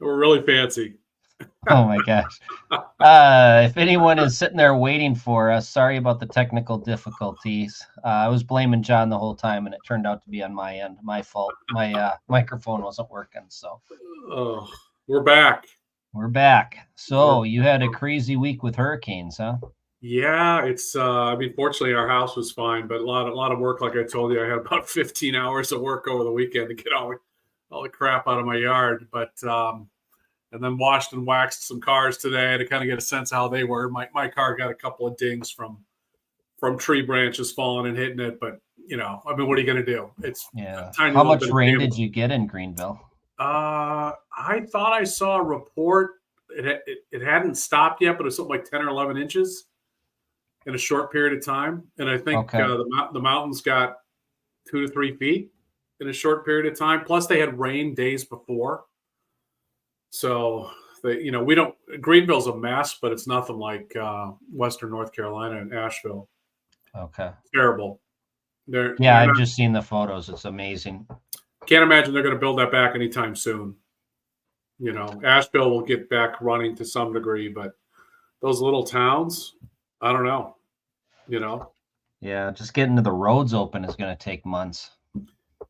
We're really fancy. Oh my gosh. If anyone is sitting there waiting for us, sorry about the technical difficulties. I was blaming John the whole time, and it turned out to be on my end. My fault. My microphone wasn't working. So Oh, we're back. we're back. So We're, you had a crazy week with hurricanes, huh? yeah, it's. I mean, fortunately, our house was fine, but a lot of work. Like I told you, I had about 15 hours of work over the weekend to get all the crap out of my yard. But and then washed and waxed some cars today to kind of get a sense of how they were. My car got a couple of dings from tree branches falling and hitting it, but I mean, what are you going to do? It's Yeah. a tiny How little much bit of rain damage. did you get in Greenville? I thought I saw a report. It hadn't stopped yet, but it was something like 10 or 11 inches in a short period of time. And I think Okay. the mountains got 2 to 3 feet in a short period of time. Plus, they had rain days before. So, we don't. Greenville's a mess, but it's nothing like Western North Carolina and Asheville. Okay. It's terrible. Yeah, I've just seen the photos. It's amazing. Can't imagine they're going to build that back anytime soon. Asheville will get back running to some degree, but those little towns, I don't know. Yeah, just getting to the roads open is going to take months.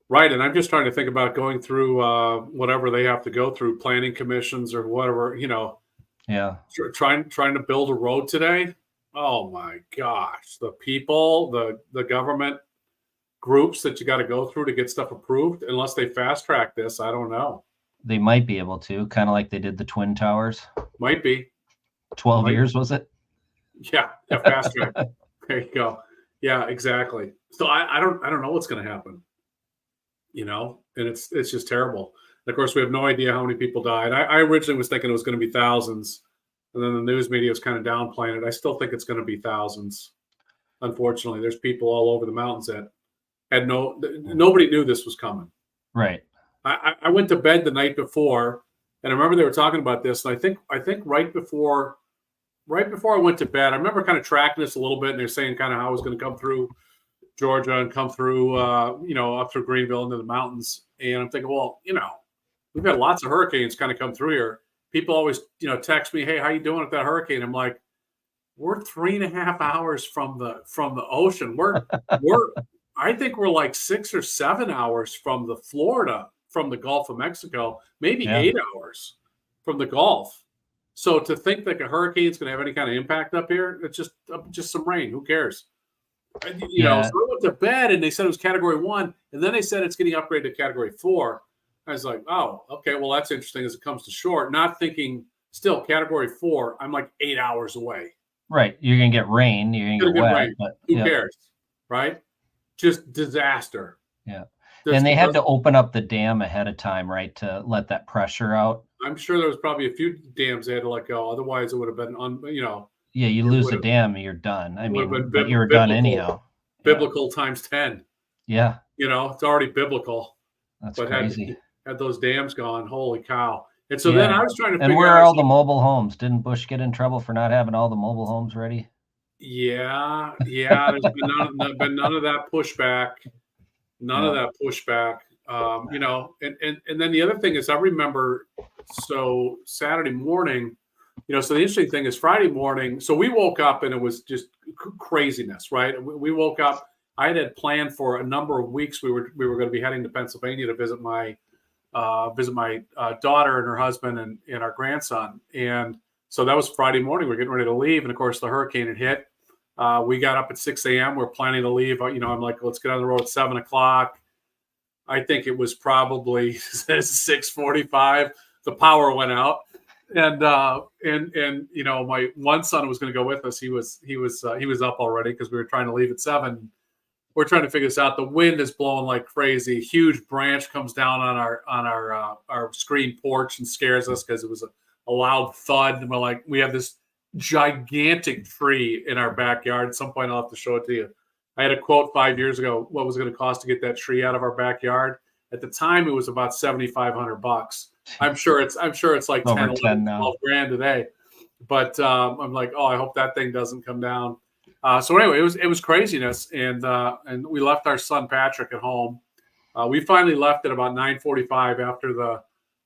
Right, and I'm just trying to think about going through whatever they have to go through, planning commissions or whatever. Yeah. Trying to build a road today. Oh my gosh, the people, the government groups that you got to go through to get stuff approved. Unless they fast track this, I don't know. They might be able to, kind of like they did the Twin Towers. Might be 12 years, was it? Yeah, fast track. There you go. Yeah, exactly. So I don't know what's going to happen. And it's just terrible. And of course, we have no idea how many people died. I originally was thinking it was going to be thousands, and then the news media was kind of downplaying it. I still think it's going to be thousands. Unfortunately, there's people all over the mountains that had nobody knew this was coming. Right. I went to bed the night before, and I remember they were talking about this. And I think right before I went to bed, I remember kind of tracking this a little bit, and they're saying kind of how it was going to come through Georgia and come through, up through Greenville into the mountains. And I'm thinking, well, we've had lots of hurricanes kind of come through here. People always, text me, hey, how you doing with that hurricane? I'm like, we're 3.5 hours from the ocean. I think we're like 6 or 7 hours from the Gulf of Mexico, maybe 8 hours from the Gulf. So to think that a hurricane's going to have any kind of impact up here, it's just some rain. Who cares? So I went to bed and they said it was Category 1, and then they said it's getting upgraded to Category 4. I was like, oh, okay, well, that's interesting as it comes to shore. Not thinking, still, Category 4, I'm like 8 hours away. Right. You're going to get rain. You're going to get wet. Rain. But who cares? Right? Just disaster. Yeah. And they had to open up the dam ahead of time, right, to let that pressure out. I'm sure there was probably a few dams they had to let go. Otherwise, it would have been, Yeah, you lose a dam, you're done. I mean, but you were biblical, done anyhow. Biblical times 10. Yeah. It's already biblical. That's crazy. Had those dams gone, holy cow. And so then I was trying to figure out. And where are all the mobile homes? Didn't Bush get in trouble for not having all the mobile homes ready? Yeah. There's been none of that pushback. None of that pushback. And then the other thing is I remember, so Saturday morning, so the interesting thing is Friday morning. So we woke up and it was just craziness, right? We woke up. I had planned for a number of weeks. We were going to be heading to Pennsylvania to visit my daughter and her husband and our grandson. And so that was Friday morning. We're getting ready to leave. And of course the hurricane had hit. We got up at 6 a.m. We're planning to leave. I'm like, let's get on the road at 7 o'clock. I think it was probably 6:45. The power went out. And my one son was going to go with us. He was up already because we were trying to leave at 7. We're trying to figure this out. The wind is blowing like crazy. Huge branch comes down on our screen porch and scares us because it was a loud thud. And we're like, we have this gigantic tree in our backyard. At some point, I'll have to show it to you. I had a quote 5 years ago. What was it going to cost to get that tree out of our backyard? At the time, it was about $7,500. I'm sure it's like 10, 11, 12 grand today. But I'm like, oh, I hope that thing doesn't come down. So anyway, it was craziness, and we left our son Patrick at home. We finally left at about 9:45 after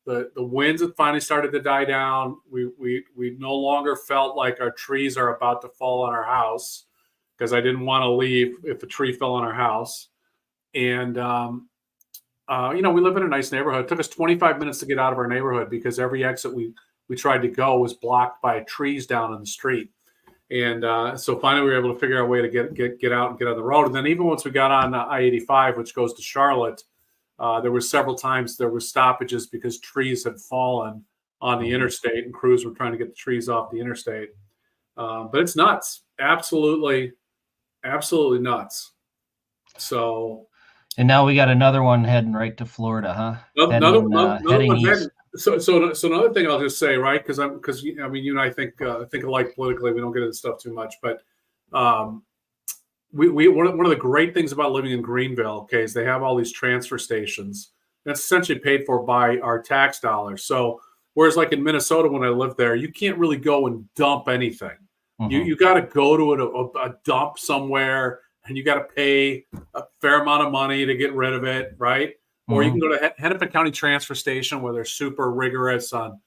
The winds had finally started to die down. We no longer felt like our trees are about to fall on our house, because I didn't want to leave if a tree fell on our house. And we live in a nice neighborhood. It took us 25 minutes to get out of our neighborhood because every exit we tried to go was blocked by trees down in the street. And so finally we were able to figure out a way to get out and get on the road. And then even once we got on I-85, which goes to Charlotte, there were several times there were stoppages because trees had fallen on the interstate and crews were trying to get the trees off the interstate. But it's nuts. Absolutely nuts. So. And now we got another one heading right to Florida, huh? Another one east. So another thing I'll just say, right? Because you and I think alike politically. We don't get into stuff too much, but we one of the great things about living in Greenville, okay, is they have all these transfer stations. That's essentially paid for by our tax dollars. So whereas like in Minnesota when I lived there, you can't really go and dump anything. Mm-hmm. You got to go to a dump somewhere, and you got to pay a fair amount of money to get rid of it, right? Or you can go to Hennepin County Transfer Station where they're super rigorous on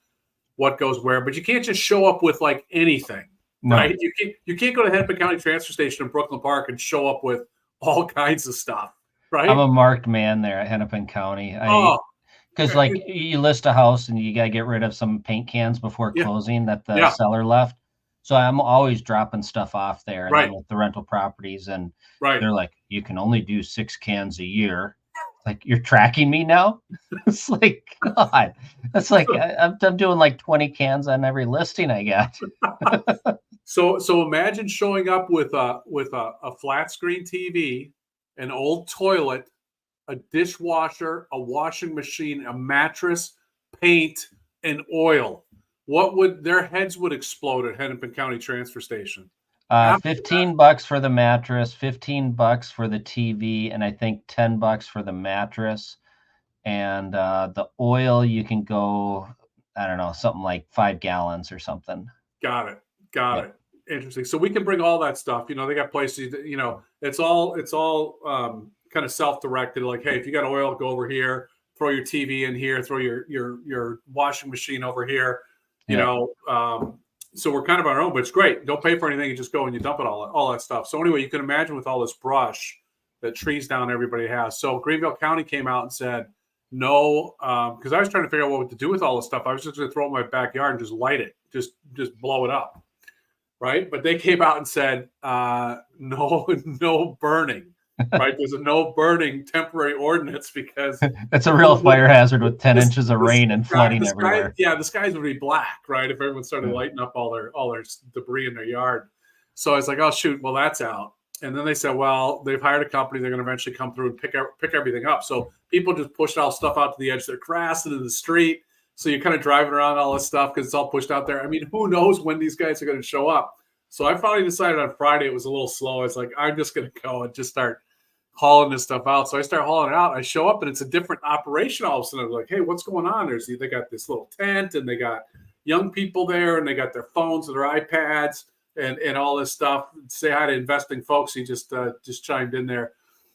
what goes where, but you can't just show up with like anything, right? You can't go to Hennepin County Transfer Station in Brooklyn Park and show up with all kinds of stuff, right? I'm a marked man there at Hennepin County. Because like you list a house and you got to get rid of some paint cans before closing that the seller left. So I'm always dropping stuff off there, and then with the rental properties, and they're like, you can only do 6 cans a year. Like, you're tracking me now? It's like, God, that's like I'm doing like 20 cans on every listing I got. So imagine showing up with a flat screen TV, an old toilet, a dishwasher, a washing machine, a mattress, paint, and oil. What would their heads would explode at Hennepin County Transfer Station? $15 for the mattress, $15 for the TV, and I think $10 for the mattress. And the oil, you can go, I don't know, something like 5 gallons or something. Got it. Interesting. So we can bring all that stuff. They got places that, it's all kind of self-directed. Like, hey, if you got oil, go over here. Throw your TV in here. Throw your washing machine over here. So we're kind of on our own, but it's great. Don't pay for anything. You just go and you dump it all that stuff. So anyway, you can imagine with all this brush that trees down everybody has. So Greenville County came out and said, no, because I was trying to figure out what to do with all this stuff. I was just going to throw it in my backyard and just light it, just blow it up. Right. But they came out and said, no burning. Right. There's a no burning temporary ordinance because that's a real fire hazard with 10 inches of rain and flooding everywhere. The skies would be black, right? If everyone started lighting up all their debris in their yard. So I was like, oh shoot, well that's out. And then they said, well, they've hired a company. They're going to eventually come through and pick everything up. So people just pushed all stuff out to the edge of their grass into the street. So you're kind of driving around all this stuff because it's all pushed out there. I mean, who knows when these guys are going to show up? So I finally decided on Friday it was a little slow. I was like, I'm just going to go and just start hauling this stuff out. So I start hauling it out. I show up and it's a different operation. All of a sudden, I'm like, hey, what's going on? They got this little tent and they got young people there and they got their phones and their iPads and all this stuff. Say hi to investing folks. He just chimed in there.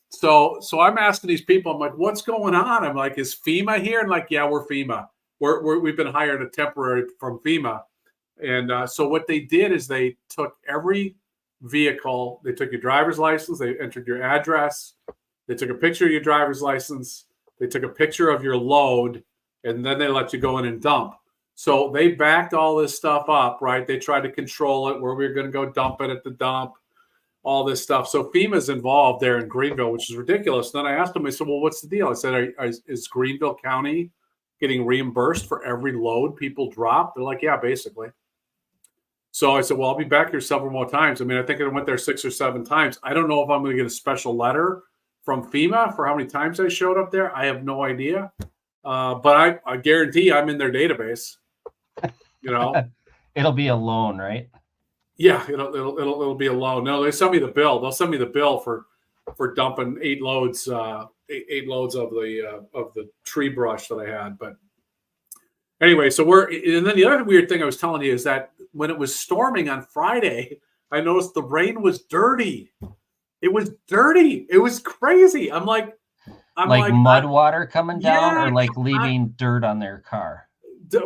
So I'm asking these people, I'm like, what's going on? I'm like, is FEMA here? And like, yeah, we're FEMA. We've been hired a temporary from FEMA. And so what they did is they took every vehicle, they took your driver's license, they entered your address, they took a picture of your driver's license, they took a picture of your load, and then they let you go in and dump. So they backed all this stuff up, right? They tried to control it, where we were going to go dump it at the dump, all this stuff. So FEMA's involved there in Greenville, which is ridiculous. Then I asked them, I said, well, what's the deal? I said, is Greenville County getting reimbursed for every load people drop? They're like, yeah, basically. So I said, well, I'll be back here several more times. I mean, I think I went there 6 or 7 times. I don't know if I'm going to get a special letter from FEMA for how many times I showed up there. I have no idea. But I guarantee I'm in their database. It'll be a loan, right? Yeah, it'll be a loan. No, they send me the bill. They'll send me the bill for dumping 8 loads of the tree brush that I had. But anyway, and then the other weird thing I was telling you is that when it was storming on Friday, I noticed the rain was dirty. It was dirty. It was crazy. I'm like, I'm Like like, mud water coming down, yeah, or like leaving dirt on their car?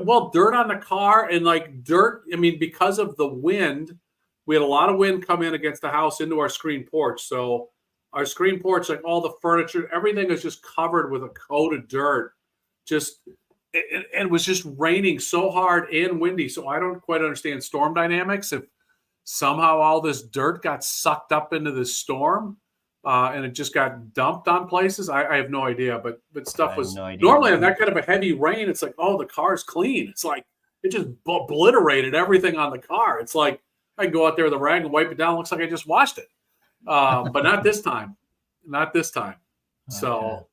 well, dirt on the car and like dirt. I mean, because of the wind, we had a lot of wind come in against the house into our screen porch. So our screen porch, like all the furniture, everything is just covered with a coat of dirt. Just and it was just raining so hard and windy. So I don't quite understand storm dynamics. If somehow all this dirt got sucked up into the storm, and it just got dumped on places. I have no idea, but I stuff have was no idea. normally on that kind of a heavy rain. It's like, oh, the car's clean. It's like it just obliterated everything on the car. It's like I can go out there with a rag and wipe it down. Looks like I just washed it, but not this time. Not this time. So. Okay.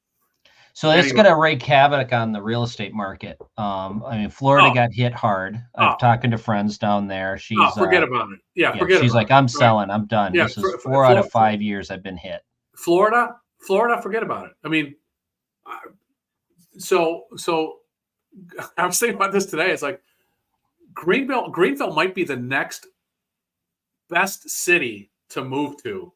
So it's Anyway. going to wreak havoc on the real estate market. I mean, Florida Oh, got hit hard. oh, I've talking to friends down there. oh, She's forget about it. Yeah, yeah, forget she's about like, it. I'm Right. selling. I'm done. Yeah, This is 4 out of 5 years I've been hit. Florida, forget about it. I mean, so I was thinking about this today. It's like Greenville might be the next best city to move to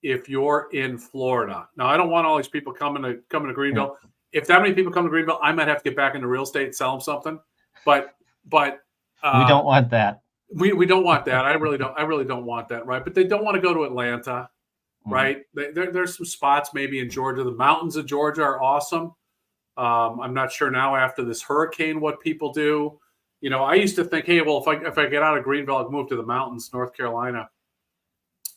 if you're in Florida. Now, I don't want all these people coming to Greenville. Yeah. If that many people come to Greenville, I might have to get back into real estate and sell them something. But We don't want that. we don't want that. I really don't want that, right? But they don't want to go to Atlanta, right? There's some spots maybe in Georgia. The mountains of Georgia are awesome. I'm not sure now after this hurricane what people do. You know, I used to think, hey, well, if I get out of Greenville, I'll move to the mountains, North Carolina,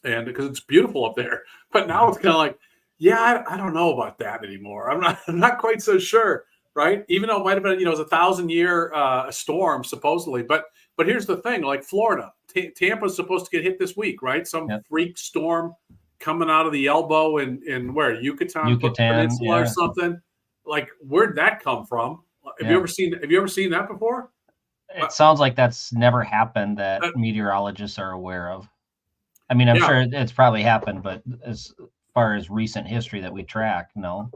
and because it's beautiful up there. But now it's kind of like, yeah, I don't know about that anymore. I'm not quite so sure, right? Even though it might have been, it was 1,000-year storm supposedly. But here's the thing, like Florida, Tampa's supposed to get hit this week, right? Some freak storm coming out of the elbow in where Yucatan Peninsula or something. Like, where'd that come from? Have you ever seen that before? It sounds like that's never happened that meteorologists are aware of. I mean, I'm sure it's probably happened, but as far as recent history that we track, no.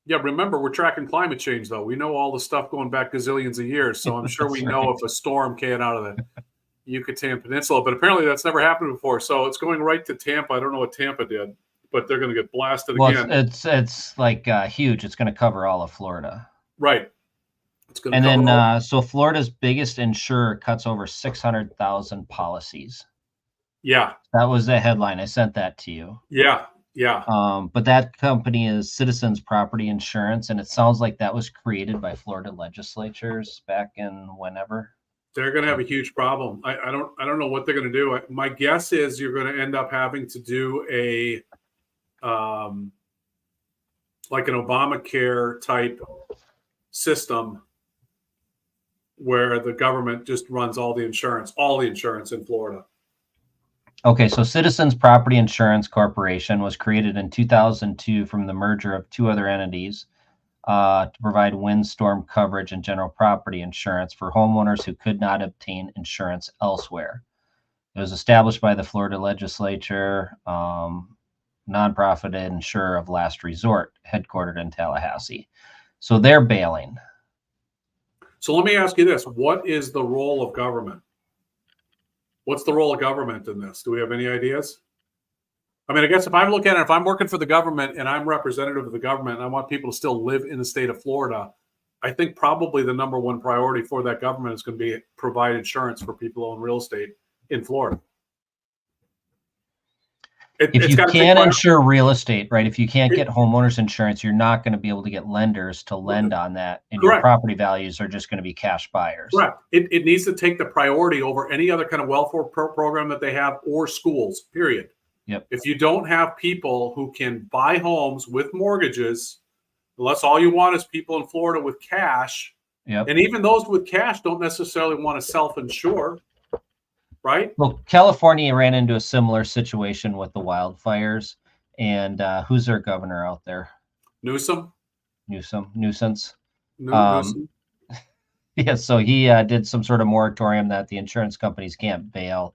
Yeah, remember, we're tracking climate change, though. We know all the stuff going back gazillions of years, so I'm sure we know if a storm came out of the Yucatan Peninsula, but apparently that's never happened before. So it's going right to Tampa. I don't know what Tampa did, but they're going to get blasted again. It's like huge. It's going to cover all of Florida. Right. It's going to cover all. So Florida's biggest insurer cuts over 600,000 policies. Yeah. That was the headline. I sent that to you. Yeah. But that company is Citizens Property Insurance, and it sounds like that was created by Florida legislatures back in whenever. They're going to have a huge problem. I don't know what they're going to do. My guess is you're going to end up having to do a like an Obamacare type system where the government just runs all the insurance in Florida. Okay, so Citizens Property Insurance Corporation was created in 2002 from the merger of two other entities to provide windstorm coverage and general property insurance for homeowners who could not obtain insurance elsewhere. It was established by the Florida legislature, nonprofit insurer of last resort, headquartered in Tallahassee. So they're bailing. So let me ask you this. What is the role of government? What's the role of government in this? Do we have any ideas? I mean, I guess if I'm looking at it, if I'm working for the government and I'm representative of the government and I want people to still live in the state of Florida, I think probably the number one priority for that government is going to be provide insurance for people who own real estate in Florida. If you can't insure real estate, right? If you can't get homeowners insurance, you're not going to be able to get lenders to lend on that, and your property values are just going to be cash buyers. Correct. It needs to take the priority over any other kind of welfare program that they have or schools, period. Yep. If you don't have people who can buy homes with mortgages, unless all you want is people in Florida with cash, and even those with cash don't necessarily want to self-insure. Right. Well, California ran into a similar situation with the wildfires, and who's their governor out there? Nuisance. Yeah, so he did some sort of moratorium that the insurance companies can't bail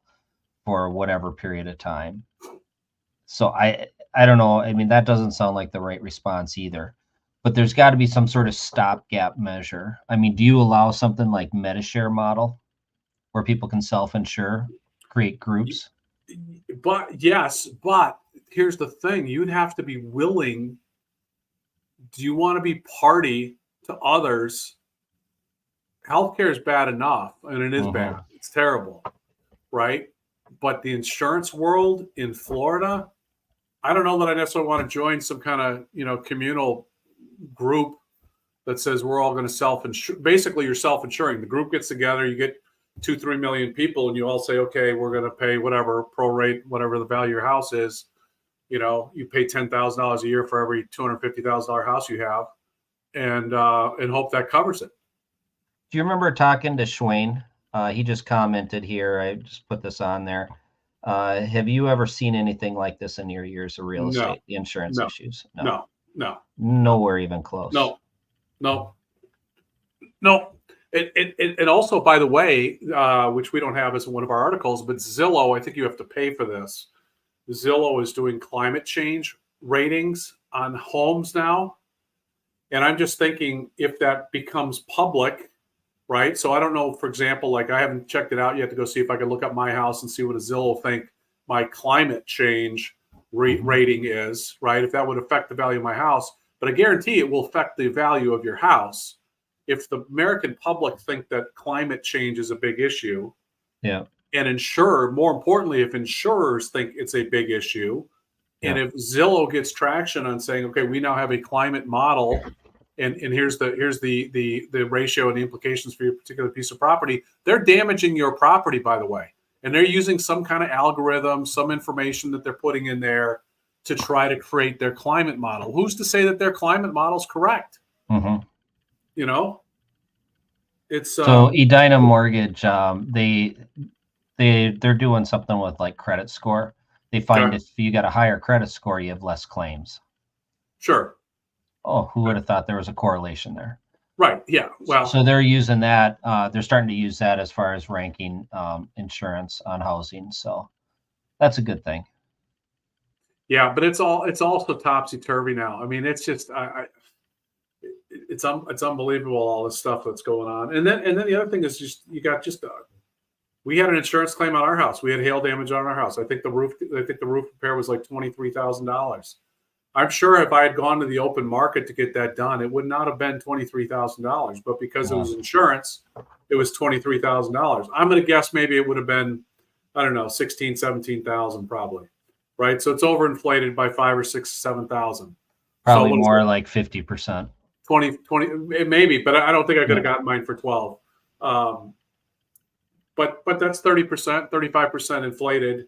for whatever period of time. So I don't know. I mean, that doesn't sound like the right response either. But there's got to be some sort of stopgap measure. I mean, do you allow something like MediShare model, where people can self-insure, create groups? But here's the thing. You'd have to be willing do you want to be party to others? Healthcare is bad enough, and it is bad. It's terrible, right? But the insurance world in Florida, I don't know that I necessarily want to join some kind of, communal group that says we're all going to self-insure. Basically, you're self-insuring. The group gets together, you get 2-3 million people, and you all say, okay, we're going to pay whatever prorate, whatever the value of your house is. You pay $10,000 a year for every $250,000 house you have, and hope that covers it. Do you remember talking to Schwain? He just commented here. I just put this on there. Have you ever seen anything like this in your years of real estate? The insurance issues? No. Nowhere even close. No. And also, by the way, which we don't have as one of our articles, but Zillow, I think you have to pay for this. Zillow is doing climate change ratings on homes now. And I'm just thinking if that becomes public, right? So I don't know, for example, like I haven't checked it out yet to go see if I can look up my house and see what a Zillow think my climate change rating is, right? If that would affect the value of my house. But I guarantee it will affect the value of your house. If the American public think that climate change is a big issue, and more importantly, if insurers think it's a big issue, and if Zillow gets traction on saying, okay, we now have a climate model, and here's the ratio and the implications for your particular piece of property, they're damaging your property, by the way. And they're using some kind of algorithm, some information that they're putting in there to try to create their climate model. Who's to say that their climate model is correct? It's so Edina Mortgage, they're doing something with like credit score. They find if you got a higher credit score, you have less claims. Sure. Oh, who would have thought there was a correlation there? Right. Yeah. Well, so they're using that. They're starting to use that as far as ranking insurance on housing. So that's a good thing. Yeah, but it's also topsy-turvy now. I mean, it's just it's unbelievable, all this stuff that's going on. And then the other thing is just we had an insurance claim on our house. We had hail damage on our house. I think the roof repair was like $23,000. I'm sure if I had gone to the open market to get that done, it would not have been $23,000. But because it was insurance, it was $23,000. I'm going to guess maybe it would have been, I don't know, 16, 17,000 probably. Right. So it's overinflated by 5 or 6, 7,000. Probably more like 50%. 20, maybe, but I don't think I could have gotten mine for 12. But that's 30%, 35% inflated,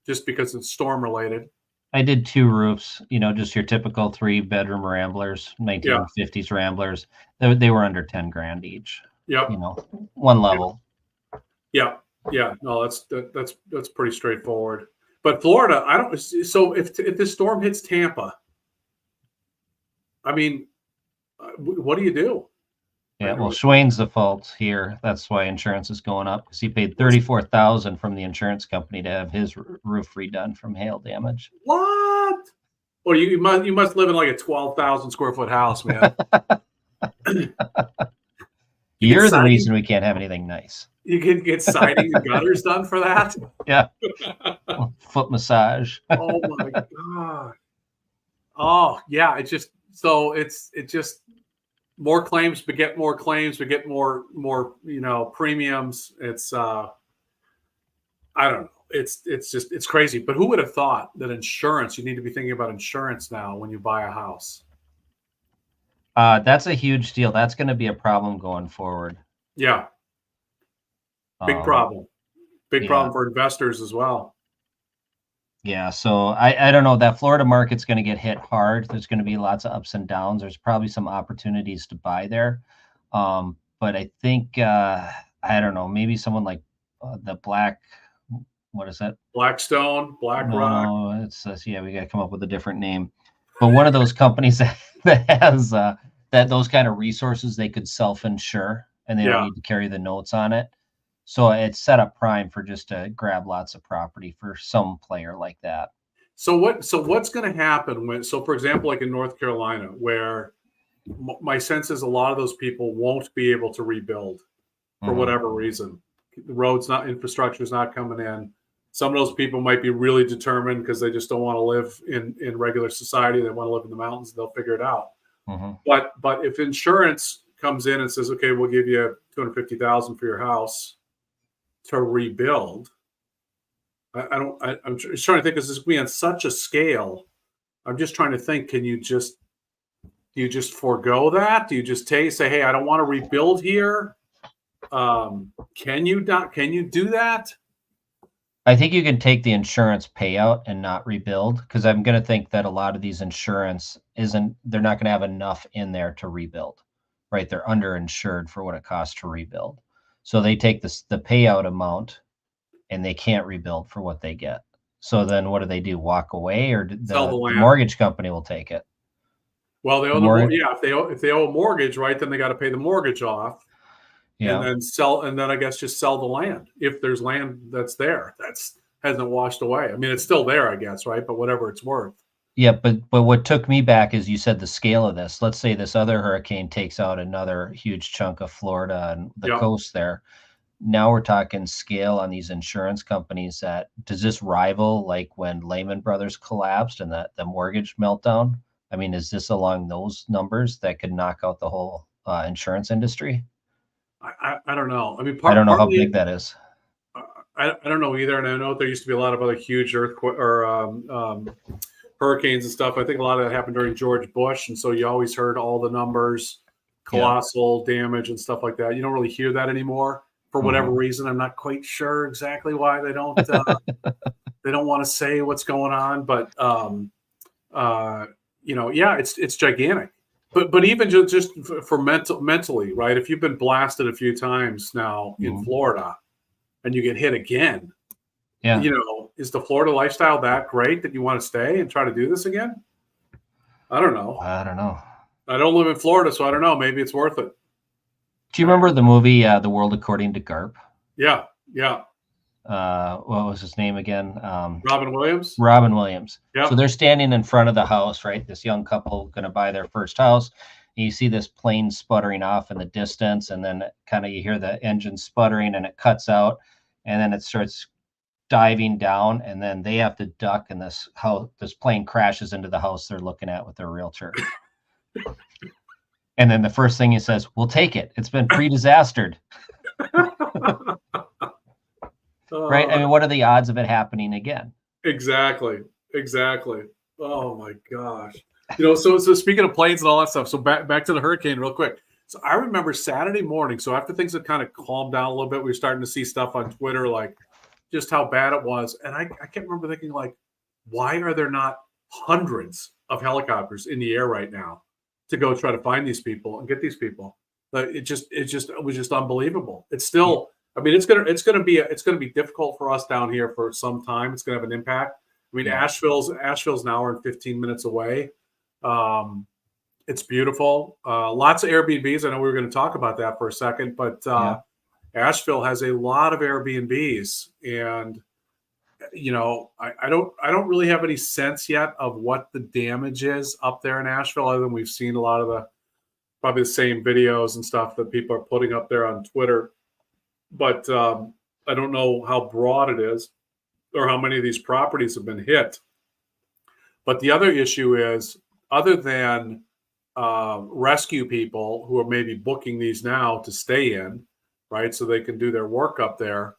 just because it's storm related. I did 2 roofs, just your typical 3-bedroom Ramblers, 1950s Ramblers. They were under 10 grand each. Yep. One level. Yeah. No, that's pretty straightforward. But Florida, I don't. So if this storm hits Tampa, I mean, what do you do? Yeah, well, Schwain's the fault here. That's why insurance is going up, because he paid $34,000 from the insurance company to have his roof redone from hail damage. What? Well, you must live in like a 12,000 square foot house, man. You're the reason we can't have anything nice. You can get siding and gutters done for that. Yeah. Foot massage. Oh my God. Oh yeah. It's just more claims beget more claims, beget more premiums. It's I don't know. It's crazy. But who would have thought that insurance, you need to be thinking about insurance now when you buy a house? That's a huge deal. That's going to be a problem going forward. Yeah. Big problem. Big problem for investors as well. Yeah. So I don't know. That Florida market's going to get hit hard. There's going to be lots of ups and downs. There's probably some opportunities to buy there. But I think, I don't know, maybe someone like the what is that? Blackstone, BlackRock. No, it's we got to come up with a different name. But one of those companies that has that those kind of resources, they could self-insure and they don't need to carry the notes on it. So it's set up prime for just to grab lots of property for some player like that. So what's going to happen for example, like in North Carolina, where my sense is a lot of those people won't be able to rebuild for whatever reason. The infrastructure is not coming in. Some of those people might be really determined because they just don't want to live in regular society. They want to live in the mountains. They'll figure it out. But if insurance comes in and says, okay, we'll give you $250,000 for your house to rebuild, I'm just trying to think, because this is being on such a scale. I'm just trying to think, do you just forego that? Do you just say, hey, I don't want to rebuild here? Can you do that? I think you can take the insurance payout and not rebuild, because I'm going to think that a lot of these insurance they're not going to have enough in there to rebuild, right? They're underinsured for what it costs to rebuild. So they take the payout amount and they can't rebuild for what they get. So then what do? Walk away, or the mortgage company will take it? Well, they owe if they owe a mortgage, right, then they got to pay the mortgage off. Yeah. And then I guess just sell the land if there's land that's there hasn't washed away. I mean, it's still there, I guess, right? But whatever it's worth. Yeah, but what took me back is you said the scale of this. Let's say this other hurricane takes out another huge chunk of Florida and the coast there. Now we're talking scale on these insurance companies. Does this rival like when Lehman Brothers collapsed and the mortgage meltdown? I mean, is this along those numbers that could knock out the whole insurance industry? I don't know. I mean, I don't know how big that is. I don't know either. And I know there used to be a lot of other huge earthquake or hurricanes and stuff. I think a lot of that happened during George Bush. And so you always heard all the numbers, colossal damage and stuff like that. You don't really hear that anymore for whatever reason. I'm not quite sure exactly why they don't they don't want to say what's going on. But, it's gigantic. But even just for mentally, right? If you've been blasted a few times now in Florida and you get hit again, is the Florida lifestyle that great that you want to stay and try to do this again? I don't know. I don't live in Florida, so I don't know. Maybe it's worth it. Do you remember the movie The World According to Garp? Yeah. What was his name again? Robin Williams. Yep. So they're standing in front of the house, right? This young couple going to buy their first house. And you see this plane sputtering off in the distance, and then kind of you hear the engine sputtering, and it cuts out, and then it starts diving down, and then they have to duck, and this plane crashes into the house they're looking at with their realtor. And then the first thing he says, "We'll take it. It's been pre-disastered." Right? I mean, what are the odds of it happening again? Exactly. Oh my gosh. So speaking of planes and all that stuff, so back to the hurricane real quick. So I remember Saturday morning, so after things had kind of calmed down a little bit, we were starting to see stuff on Twitter, like just how bad it was. And I can't remember thinking, like, why are there not hundreds of helicopters in the air right now to go try to find these people and get these people? It was just unbelievable. It's still, I mean, it's gonna be difficult for us down here for some time. It's gonna have an impact. I mean, Asheville's an hour and 15 minutes away. It's beautiful. Lots of Airbnbs. I know we were going to talk about that for a second, but Asheville has a lot of Airbnbs, and I don't really have any sense yet of what the damage is up there in Asheville, other than we've seen a lot of probably the same videos and stuff that people are putting up there on Twitter. But I don't know how broad it is or how many of these properties have been hit. But the other issue is, other than rescue people who are maybe booking these now to stay in, right, so they can do their work up there,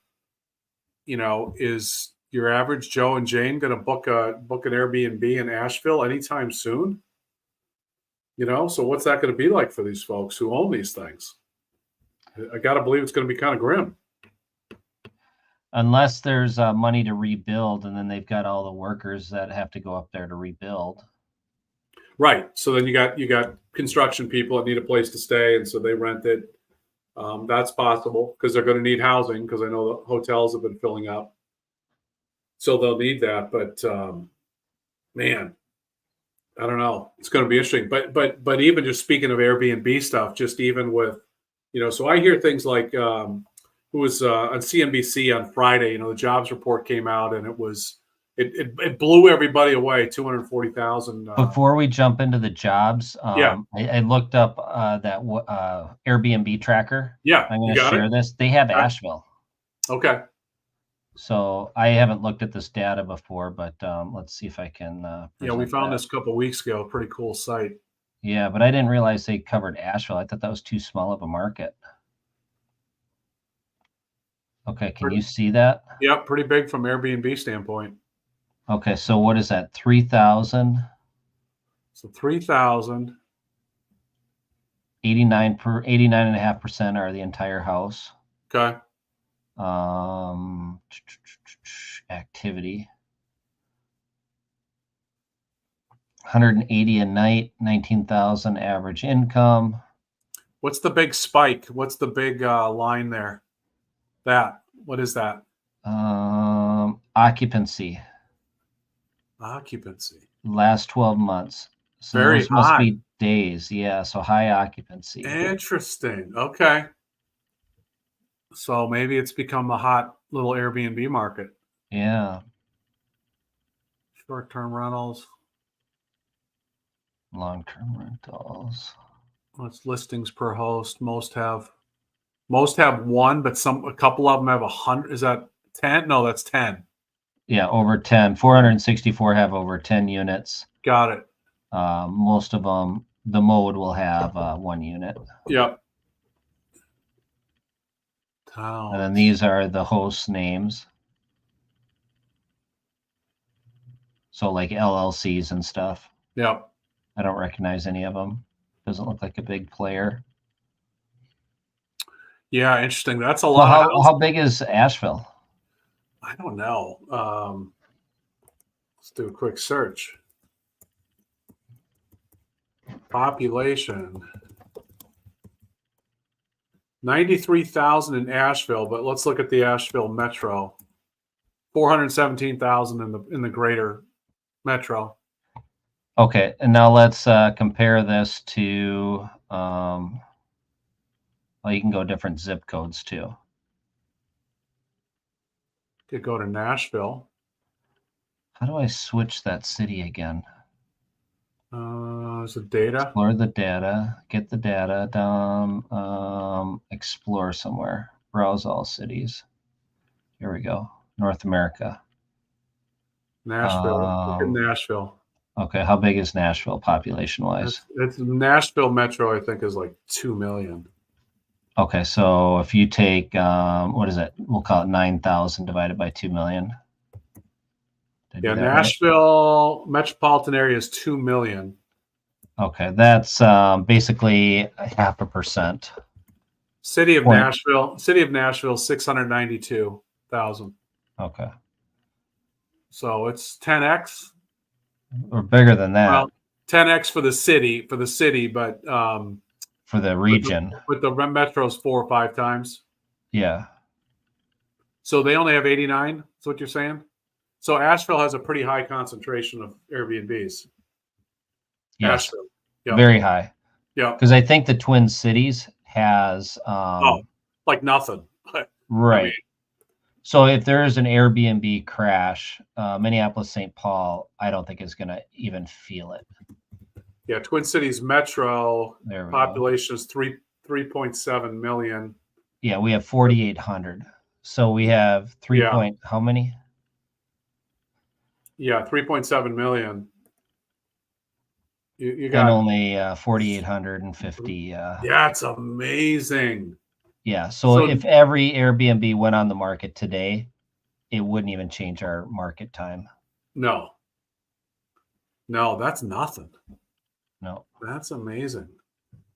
is your average Joe and Jane going to book an Airbnb in Asheville anytime soon? So what's that going to be like for these folks who own these things? I got to believe it's going to be kind of grim. Unless there's money to rebuild, and then they've got all the workers that have to go up there to rebuild. Right. So then you got construction people that need a place to stay, and so they rent it. That's possible because they're going to need housing, because I know the hotels have been filling up. So they'll need that. But man, I don't know. It's going to be interesting. But even just speaking of Airbnb stuff, just even with, so I hear things like who was on CNBC on Friday, the jobs report came out, and it blew everybody away, 240,000. Before we jump into the jobs, I looked up that Airbnb tracker. Yeah. I'm going to share this. They have Asheville. Okay. So I haven't looked at this data before, but let's see if I can. Yeah, we present found that. this a couple of weeks ago. Pretty cool site. Yeah, but I didn't realize they covered Asheville. I thought that was too small of a market. Okay, can you see that? Yep, pretty big from Airbnb standpoint. Okay, so what is that? 3,000, So 3,000. 89.5% are the entire house. Okay. Activity. 180 a night, 19,000 average income. What's the big spike? What's the big line there? What is that? Occupancy. Occupancy. Last 12 months. So Very those must high. be days. Yeah, so high occupancy. Interesting. Okay. So maybe it's become a hot little Airbnb market. Yeah. Short-term rentals. Long-term rentals. What's listings per host? Most have one, but a couple of them have 100. Is that 10? No, that's 10. Yeah, over 10. 464 have over 10 units. Got it. Most of them, the mode will have 1 unit. Yep. And then these are the host names. So like LLCs and stuff. Yep. I don't recognize any of them. Doesn't look like a big player. Yeah, interesting. That's a Well, lot of houses. how big is Asheville? I don't know. Let's do a quick search. Population. 93,000 in Asheville, but let's look at the Asheville metro. 417,000 in the greater metro. Okay, and now let's compare this to, well, you can go different zip codes too. Could go to Nashville. How do I switch that city again? Is it data? Explore the data, get the data down, explore somewhere, browse all cities. Here we go, North America. Nashville. Look at Nashville. Okay, how big is Nashville population-wise? It's Nashville metro, I think, is like 2 million. Okay, so if you take, what is it? We'll call it 9,000 divided by 2 million. Yeah, Nashville metropolitan area is 2 million. Okay, that's basically 0.5%. City of Nashville, 692,000. Okay. So it's 10x. Or bigger than that. Well, 10x for the city, but for the region. With the metro's 4 or 5 times. Yeah. So they only have 89. That's what you're saying? So Asheville has a pretty high concentration of Airbnbs. Yes. Asheville. Yep. Very high. Yeah. Because I think the Twin Cities has like nothing. Right. I mean, so if there is an Airbnb crash, Minneapolis, St. Paul, I don't think is going to even feel it. Yeah, Twin Cities metro population is 3.7 million. Yeah, we have 4,800. So we have 3 point, how many? Yeah, 3.7 million. You got and only 4,850. Yeah, it's amazing. Yeah, so if every Airbnb went on the market today, it wouldn't even change our market time. No, that's nothing. No, that's amazing.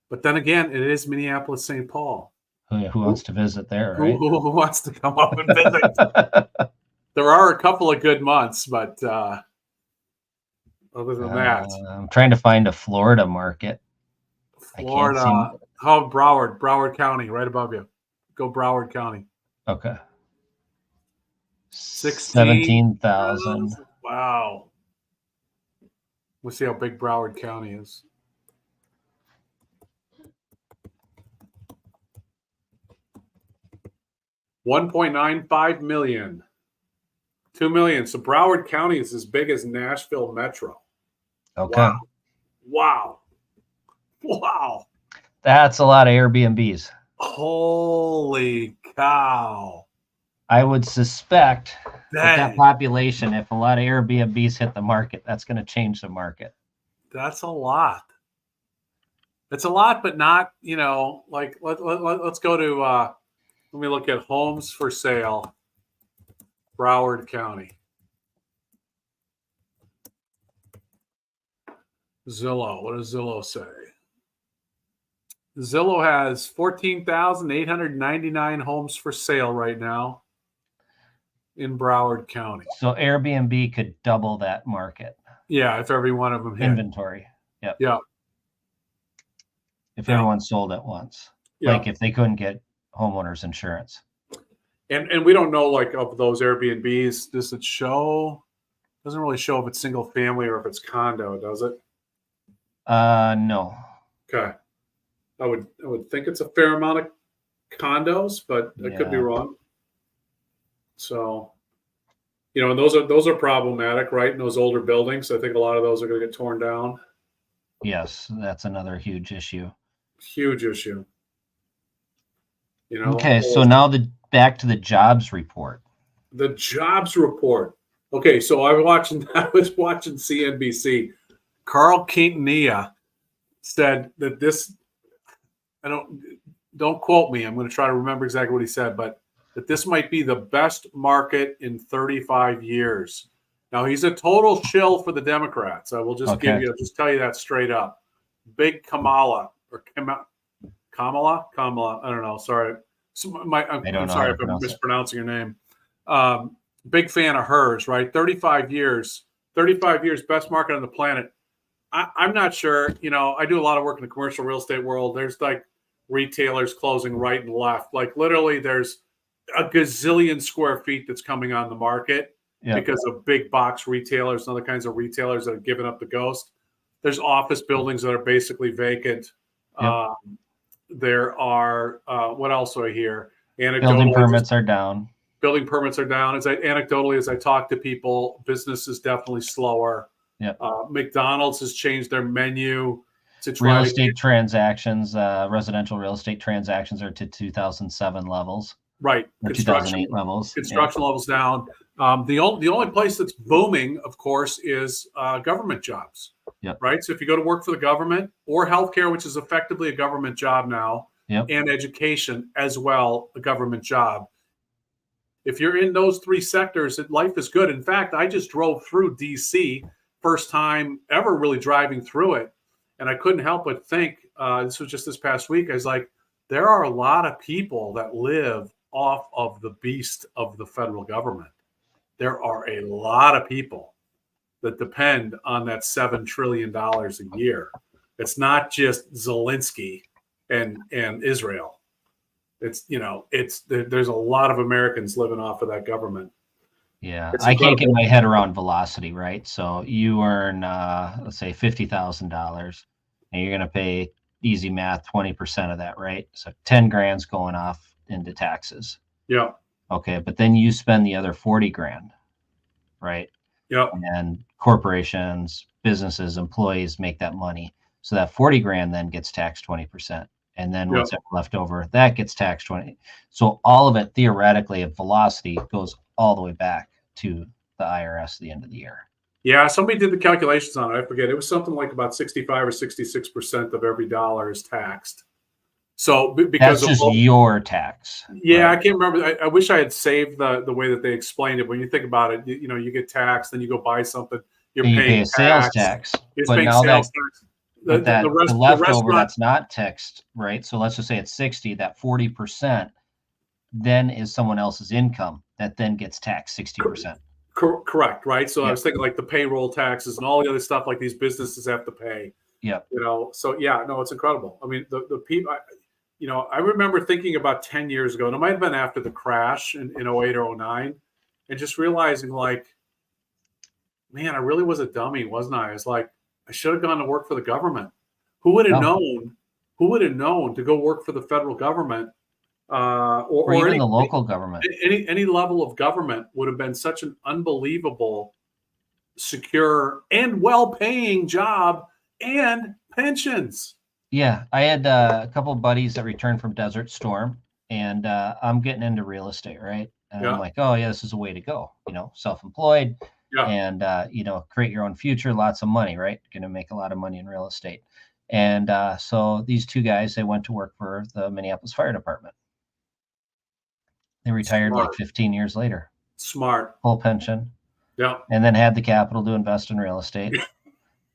But then again, it is Minneapolis, St. Paul. Who wants to visit there, right? Who wants to come up and visit? There are a couple of good months, but other than that, I'm trying to find a Florida market. Florida, how Broward County, right above you. Go Broward County. Okay. 17,000. Wow. We'll see how big Broward County is. $1.95 million. 2 million. So Broward County is as big as Nashville Metro. Okay. Wow. That's a lot of Airbnbs. Holy cow. I would suspect with that Dang, population, if a lot of Airbnbs hit the market, that's going to change the market. that's a lot. It's a lot, but not, like let's go to, let me look at homes for sale, Broward County. Zillow. What does Zillow say? Zillow has 14,899 homes for sale right now in Broward County. So Airbnb could double that market. Yeah, if every one of them hit. Inventory. Yep. Yeah. If everyone sold at once. Yeah. Like if they couldn't get homeowners insurance. And we don't know, like, of those Airbnbs, does it show? Doesn't really show if it's single family or if it's condo, does it? No. Okay. I would think it's a fair amount of condos, but I could be wrong. So, and those are problematic, right? In those older buildings, I think a lot of those are going to get torn down. Yes, that's another huge issue. Huge issue. Okay, so now back to the jobs report. The jobs report. Okay, so I was watching CNBC. Carl Quintanilla said that this. Don't quote me. I'm going to try to remember exactly what he said, but that this might be the best market in 35 years. Now, he's a total shill for the Democrats. I will just tell you that straight up. Big Kamala. I don't know. Sorry. I'm sorry if I'm mispronouncing your name. Big fan of hers, right? 35 years, best market on the planet. I'm not sure. I do a lot of work in the commercial real estate world. There's like retailers closing right and left. Like literally there's a gazillion square feet that's coming on the market because of big box retailers and other kinds of retailers that have given up the ghost. There's office buildings that are basically vacant. There are, what else do I hear? Building permits are down. Building permits are down. As I talk to people, business is definitely slower. McDonald's has changed their menu to try real estate transactions. Residential real estate transactions are to 2007 levels. Right. 2008 levels. Construction levels down. The only place that's booming, of course, is government jobs. Right. So if you go to work for the government or healthcare, which is effectively a government job now, and education as well, a government job. If you're in those three sectors, life is good. In fact, I just drove through DC, first time ever really driving through it. And I couldn't help but think, this was just this past week, I was like, there are a lot of people that live off of the beast of the federal government. There are a lot of people that depend on that $7 trillion a year. It's not just Zelensky and Israel. It's, there's a lot of Americans living off of that government. Yeah, I can't get my head around velocity, right? So you earn, let's say, $50,000, and you're going to pay, easy math, 20% of that, right? So 10 grand's going off into taxes. Yeah. Okay, but then you spend the other 40 grand, right? Yeah. And corporations, businesses, employees make that money. So that 40 grand then gets taxed 20%. And then what's left over, that gets taxed 20. So all of it theoretically at velocity goes all the way back to the IRS at the end of the year. Yeah, somebody did the calculations on it. I forget. It was something like about 65 or 66% of every dollar is taxed. So because that's just your tax. Yeah, right? I can't remember. I wish I had saved the way that they explained it. When you think about it, you get taxed, then you go buy something. You're paying a sales tax. But now tax. The leftover that's not taxed, right? So let's just say it's 60, that 40% then is someone else's income that then gets taxed 60%. Correct, right? So I was thinking like the payroll taxes and all the other stuff like these businesses have to pay. Yeah. So it's incredible. I mean, the people, I remember thinking about 10 years ago, and it might have been after the crash in 08 or 09, and just realizing like, man, I really was a dummy, wasn't I? It's like, I should have gone to work for the government. Who would have known? Who would have known to go work for the federal government or even the local government? Any level of government would have been such an unbelievable, secure, and well-paying job and pensions. Yeah, I had a couple of buddies that returned from Desert Storm, and I'm getting into real estate, right? And Yeah. I'm like, oh yeah, this is a way to go. Self-employed, Yeah. and create your own future. Lots of money, right? Going to make a lot of money in real estate. And so these two guys, they went to work for the Minneapolis Fire Department. They retired like Smart. 15 years later. Smart. Full pension. Yeah. And then had the capital to invest in real estate.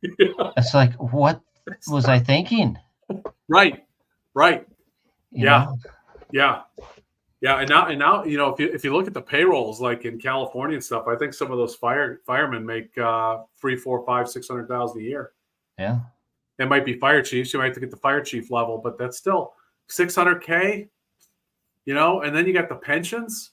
Yeah. It's like, what was I thinking? Right. You Yeah. know? Yeah. Yeah. And now, if you look at the payrolls, like in California and stuff, I think some of those firemen make 3, 4, 5, 600,000 a year. Yeah. It might be fire chiefs. You might have to get the fire chief level, but that's still $600K, and then you got the pensions.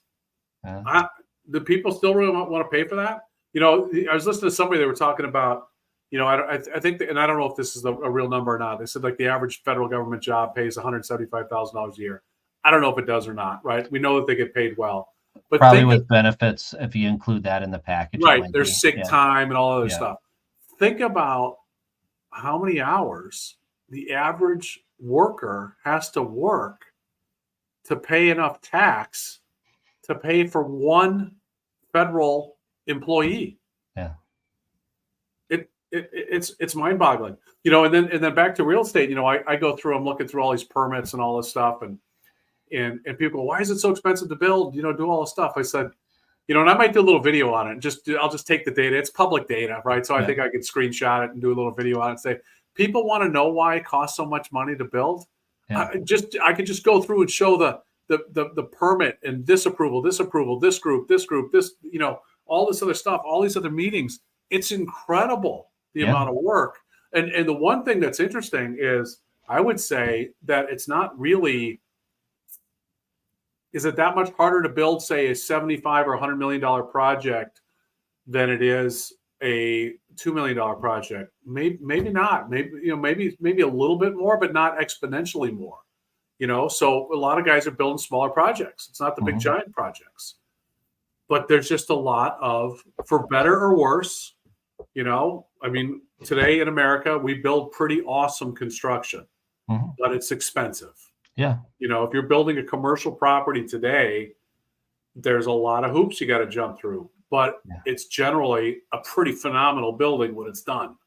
Yeah. Do people still really want to pay for that? I was listening to somebody, they were talking about, I think, and I don't know if this is a real number or not. They said like the average federal government job pays $175,000 a year. I don't know if it does or not, right? We know that they get paid well, but probably with benefits, if you include that in the package. Right. There's sick time and all other stuff. Think about how many hours the average worker has to work to pay enough tax to pay for one federal employee. Yeah. It's mind-boggling, and then back to real estate. I go through, I'm looking through all these permits and all this stuff, and people go, why is it so expensive to build? Do all this stuff. I said, and I might do a little video on it. I'll just take the data. It's public data, right? So I think I could screenshot it and do a little video on it and say, people want to know why it costs so much money to build. Yeah. I could just go through and show the permit and this approval, this group, this, all this other stuff, all these other meetings. It's incredible the amount of work. And the one thing that's interesting is I would say that it's not really, is it that much harder to build, say, a $75 or $100 million project than it is a $2 million project? Maybe not. Maybe a little bit more, but not exponentially more. So a lot of guys are building smaller projects. It's not the big giant projects, but there's just a lot of, for better or worse. Today in America, we build pretty awesome construction, but it's expensive. Yeah. If you're building a commercial property today, there's a lot of hoops you got to jump through, but it's generally a pretty phenomenal building when it's done,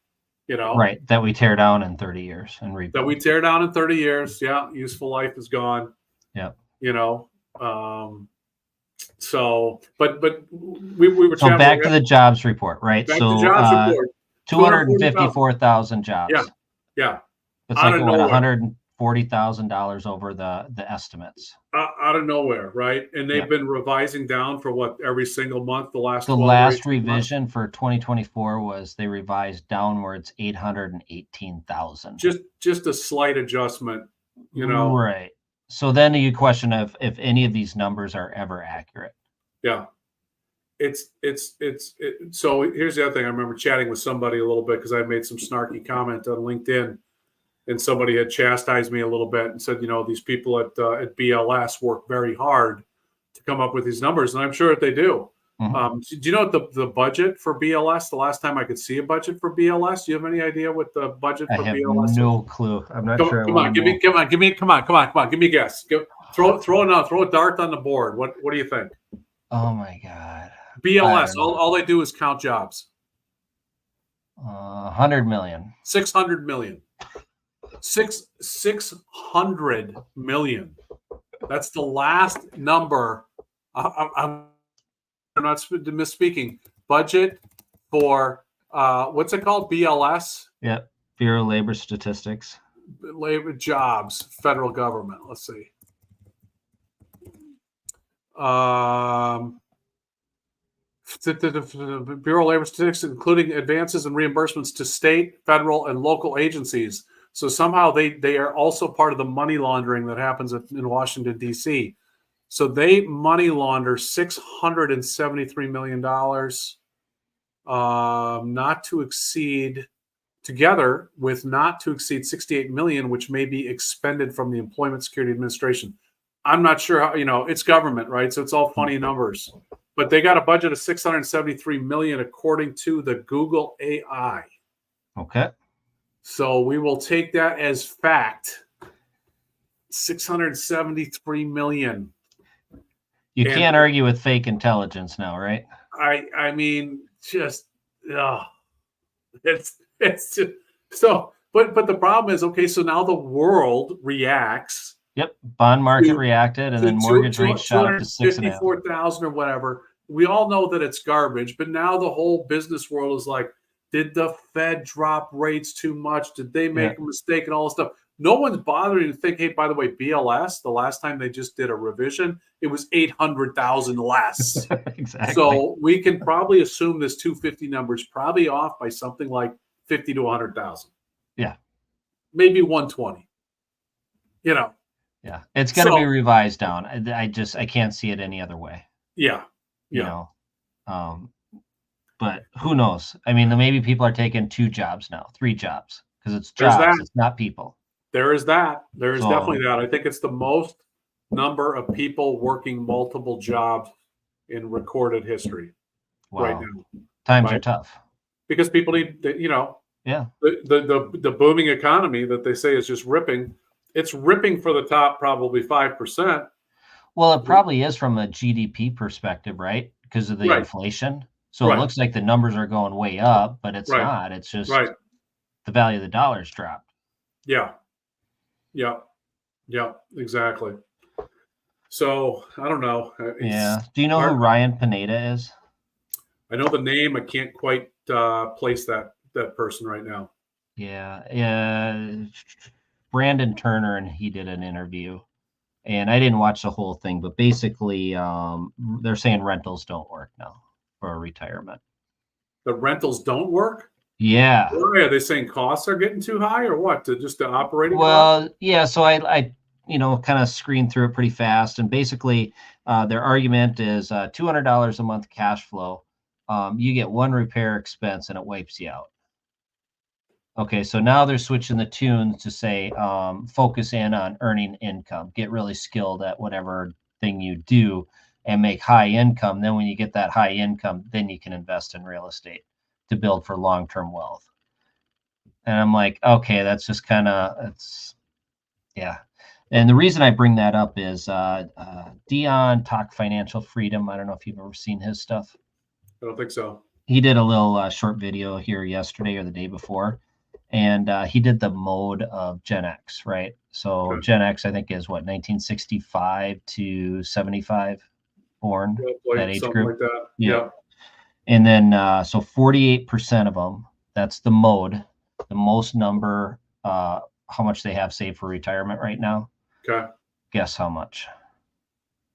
Right. That we tear down in 30 years and rebuild. That we tear down in 30 years. Yeah. Useful life is gone. Yeah. So, but we were so back to the jobs report, right? Back to the jobs report. 254,000 jobs. Yeah. It's like what, $140,000 over the estimates. Out of nowhere, right? And they've been revising down for what, every single month the last. The last revision for 2024 was they revised downwards 818,000. Just a slight adjustment, Right. So then you question if any of these numbers are ever accurate. Yeah. So here's the other thing. I remember chatting with somebody a little bit because I made some snarky comment on LinkedIn, and somebody had chastised me a little bit and said, these people at BLS work very hard to come up with these numbers, and I'm sure that they do. Do you know what the budget for BLS? The last time I could see a budget for BLS, do you have any idea what the budget for BLS is? No clue. I'm not sure. Come on, give me a guess. Throw a dart on the board. What do you think? Oh my God. BLS. All they do is count jobs. 100 million. 600 million. 600 million. That's the last number. I'm not misspeaking. Budget for what's it called? BLS. Yeah, Bureau of Labor Statistics. Labor jobs, federal government. Let's see. Bureau of Labor Statistics, including advances and reimbursements to state, federal, and local agencies. So somehow they are also part of the money laundering that happens in Washington, D.C. So they money launder $673 million, not to exceed, together with not to exceed 68 million, which may be expended from the Employment Security Administration. I'm not sure how, it's government, right? So it's all funny numbers. But they got a budget of 673 million according to the Google AI. Okay. So we will take that as fact. 673 million. You And can't argue with fake intelligence now, right? I mean, just it's just so. But the problem is, okay, so now the world reacts Yep. Bond market to reacted, and to then mortgage rates shot up to 6.5. 254,000 or whatever. We all know that it's garbage, but now the whole business world is like, did the Fed drop rates too much? Did they make a mistake and all this stuff? No one's bothering to think, hey, by the way, BLS, the last time they just did a revision, it was 800,000 less. Exactly. So we can probably assume this 250 number is probably off by something like 50 to 100,000. Yeah. Maybe 120. Yeah. It's going to be revised down. I can't see it any other way. Yeah. You know, but who knows? I mean, maybe people are taking 2 jobs now, 3 jobs, because it's jobs. It's not people. There is that. There is definitely that. I think it's the most number of people working multiple jobs in recorded history right now. Times are tough. Because people need, the booming economy that they say is just ripping. It's ripping for the top probably 5%. Well, it probably is from a GDP perspective, right? Because of the inflation. So it looks like the numbers are going way up, but it's not. It's just the value of the dollar's dropped. Yeah, exactly. So I don't know. Do you know who Ryan Pineda is? I know the name. I can't quite place that person right now. Yeah. Brandon Turner, and he did an interview, and I didn't watch the whole thing, but basically they're saying rentals don't work now for retirement. The rentals don't work? Yeah. Why are they saying costs are getting too high, or what? Just the operating costs? Yeah. So I kind of screened through it pretty fast, and basically their argument is $200 a month cash flow. You get 1 repair expense, and it wipes you out. Okay, so now they're switching the tunes to say focus in on earning income, get really skilled at whatever thing you do, and make high income. Then when you get that high income, then you can invest in real estate to build for long-term wealth. And I'm like, okay, that's just kind of, yeah. And the reason I bring that up is Dion Talk Financial Freedom. I don't know if you've ever seen his stuff. I don't think so. He did a little short video here yesterday or the day before, and he did the mode of GenX, right? So GenX, I think, is what, 1965 to 75 born, that age group. Like that. Yeah. And then so 48% of them, that's the mode, the most number, how much they have saved for retirement right now. Okay. Guess how much?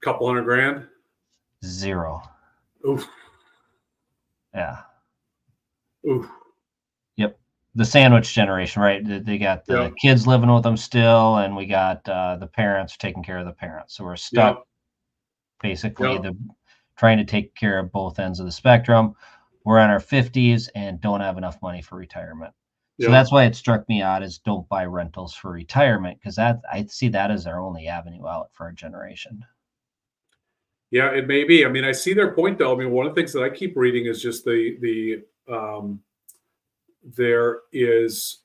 Couple $100,000? 0. Oof. Yeah. Oof. Yep. The sandwich generation, right? They got the kids living with them still, and we got the parents taking care of the parents. So we're stuck basically trying to take care of both ends of the spectrum. We're in our 50s and don't have enough money for retirement. So that's why it struck me out is don't buy rentals for retirement, because I see that as our only avenue out for our generation. Yeah, it may be. I mean, I see their point, though. I mean, one of the things that I keep reading is just there is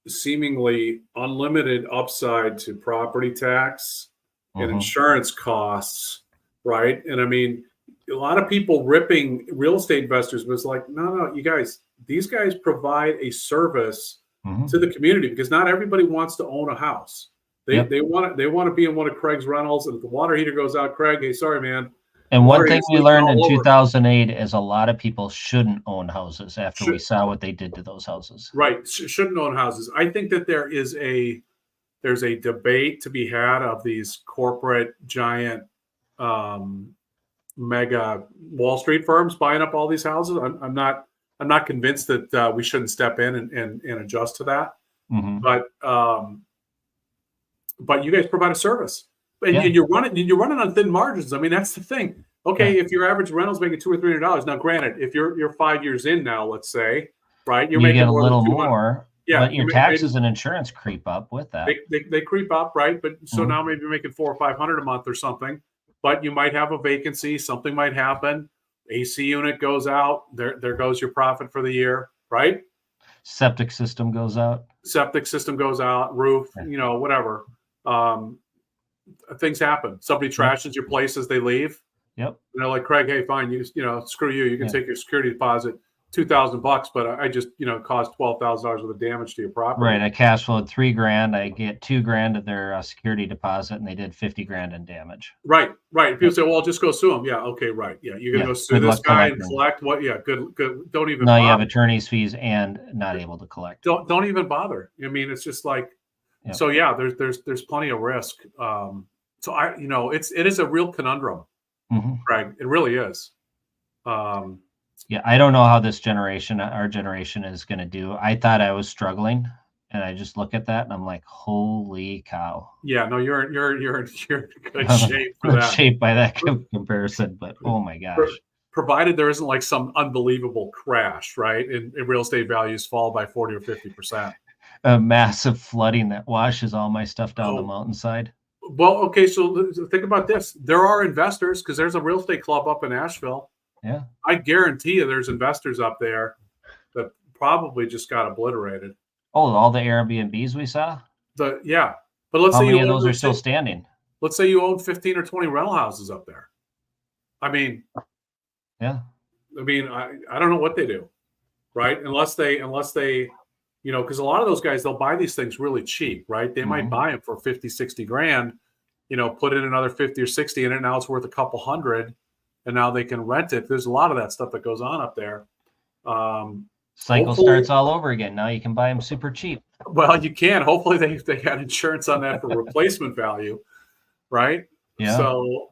seemingly unlimited upside to property tax and insurance costs, right? And I mean, a lot of people ripping real estate investors was like, no, you guys, these guys provide a service to the community, because not everybody wants to own a house. They want to be in one of Craig's rentals, and if the water heater goes out, Craig, hey, sorry, man. And one thing we learned in 2008 is a lot of people shouldn't own houses after we saw what they did to those houses. Right, shouldn't own houses. I think that there's a debate to be had of these corporate giant mega Wall Street firms buying up all these houses. I'm not convinced that we shouldn't step in and adjust to that. But you guys provide a service, and you're running on thin margins. I mean, that's the thing. Okay, if your average rental's making $200 or $300, now granted, if you're 5 years in now, let's say, right, you're making get a more little than more. Yeah, but your taxes and insurance creep up with that. They creep up, right? But so now maybe you're making $400 or $500 a month or something. But you might have a vacancy. Something might happen. AC unit goes out. There goes your profit for the year, right? Septic system goes out. Roof, whatever. Things happen. Somebody trashes your place as they leave. Yep. And they're like, Craig, hey, fine, screw you. You can Yeah. take your security deposit, $2,000, but I just, caused $12,000 worth of damage to your property. Right. I cash flowed $3,000. I get $2,000 of their security deposit, and they did $50,000 in damage. Right. People say, well, just go sue them. Yeah. Okay. Right. Yeah. You're going to go sue Good this luck guy and collecting. collect what? Yeah. Good. Don't even Now you have bother. attorney's fees and not able to collect. Don't even bother. I mean, it's just like, so yeah, there's plenty of risk. So it is a real conundrum, Craig. It really is. Yeah, I don't know how our generation is going to do. I thought I was struggling, and I just look at that and I'm like, holy cow. Yeah, no, you're in good shape for Good that. shape by that comparison, but oh my gosh. Provided there isn't like some unbelievable crash, right? And real estate values fall by 40 or 50%. A massive flooding that washes all my stuff down the mountainside. Well, okay, so think about this. There are investors, because there's a real estate club up in Asheville. Yeah. I guarantee you there's investors up there that probably just got obliterated. Oh, all the Airbnbs we saw? But let's how say many of those are still standing? Let's say you own 15 or 20 rental houses up there. I mean, yeah. I don't know what they do, right? Unless they, because a lot of those guys, they'll buy these things really cheap, right? They might buy them for 50, 60 grand, put in another 50 or 60 in it. Now it's worth a couple hundred, and now they can rent it. There's a lot of that stuff that goes on up there. Cycle starts all over again. Now you can buy them super cheap. Well, you can. Hopefully they got insurance on that for replacement value, right? Yeah. So,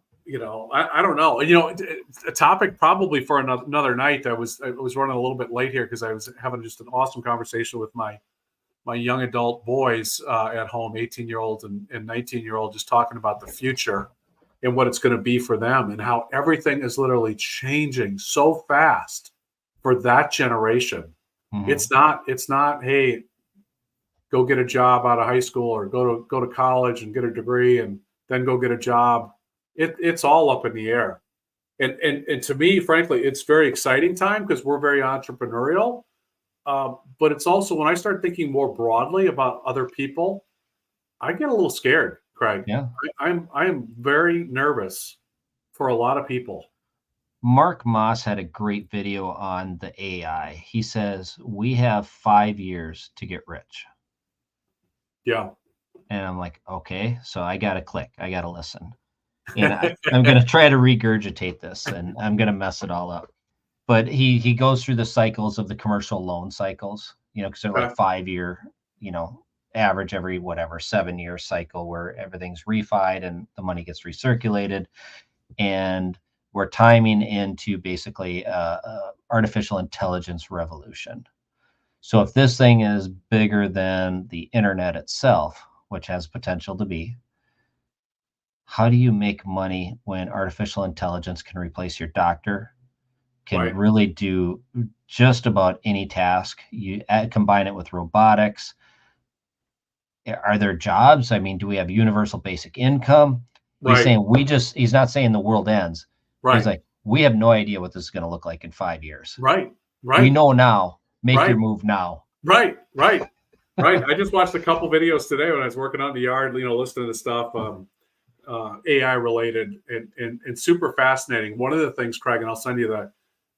I don't know. A topic probably for another night. I was running a little bit late here because I was having just an awesome conversation with my young adult boys at home, 18-year-old and 19-year-old, just talking about the future and what it's going to be for them and how everything is literally changing so fast for that generation. It's not, hey, go get a job out of high school or go to college and get a degree and then go get a job. It's all up in the air. And to me, frankly, it's very exciting time because we're very entrepreneurial. But it's also, when I start thinking more broadly about other people, I get a little scared, Craig. Yeah. I'm very nervous for a lot of people. Mark Moss had a great video on the AI. He says, we have 5 years to get rich. Yeah. And I'm like, okay, so I got to click. I got to listen. And I'm going to try to regurgitate this, and I'm going to mess it all up. But he goes through the cycles of the commercial loan cycles, because they're like 5-year, average every 7-year cycle where everything's refied and the money gets recirculated. And we're timing into basically artificial intelligence revolution. So if this thing is bigger than the internet itself, which has potential to be, how do you make money when artificial intelligence can replace your doctor, can really do just about any task? You combine it with robotics. Are there jobs? I mean, do we have universal basic income? He's saying he's not saying the world ends. Right. He's like, we have no idea what this is going to look like in 5 years. Right. We know now. Make your move now. Right. I just watched a couple videos today when I was working out in the yard, listening to stuff, AI related and super fascinating. One of the things, Craig, and I'll send you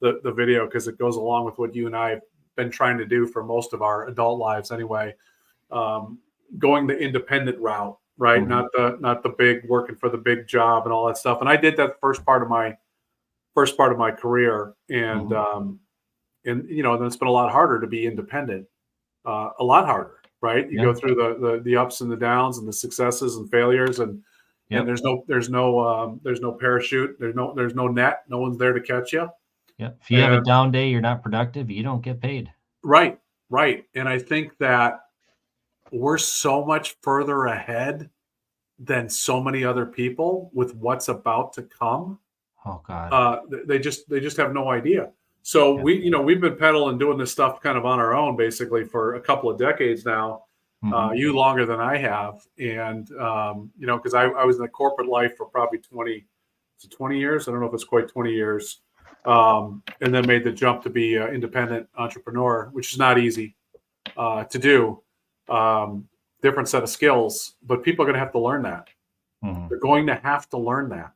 the video because it goes along with what you and I have been trying to do for most of our adult lives anyway. Going the independent route, right? Not the big working for the big job and all that stuff. And I did that first part of my career, and then it's been a lot harder to be independent, a lot harder, right? You go through the ups and the downs and the successes and failures, and there's no parachute, there's no net, no one's there to catch you. Yeah, if you have a down day, you're not productive, you don't get paid. Right. And I think that we're so much further ahead than so many other people with what's about to come. Oh God. They just have no idea. So we've been pedaling doing this stuff kind of on our own basically for a couple of decades now. You longer than I have. And because I was in the corporate life for probably 20 years. I don't know if it's quite 20 years. And then made the jump to be an independent entrepreneur, which is not easy to do. Different set of skills, but people are going to have to learn that. They're going to have to learn that.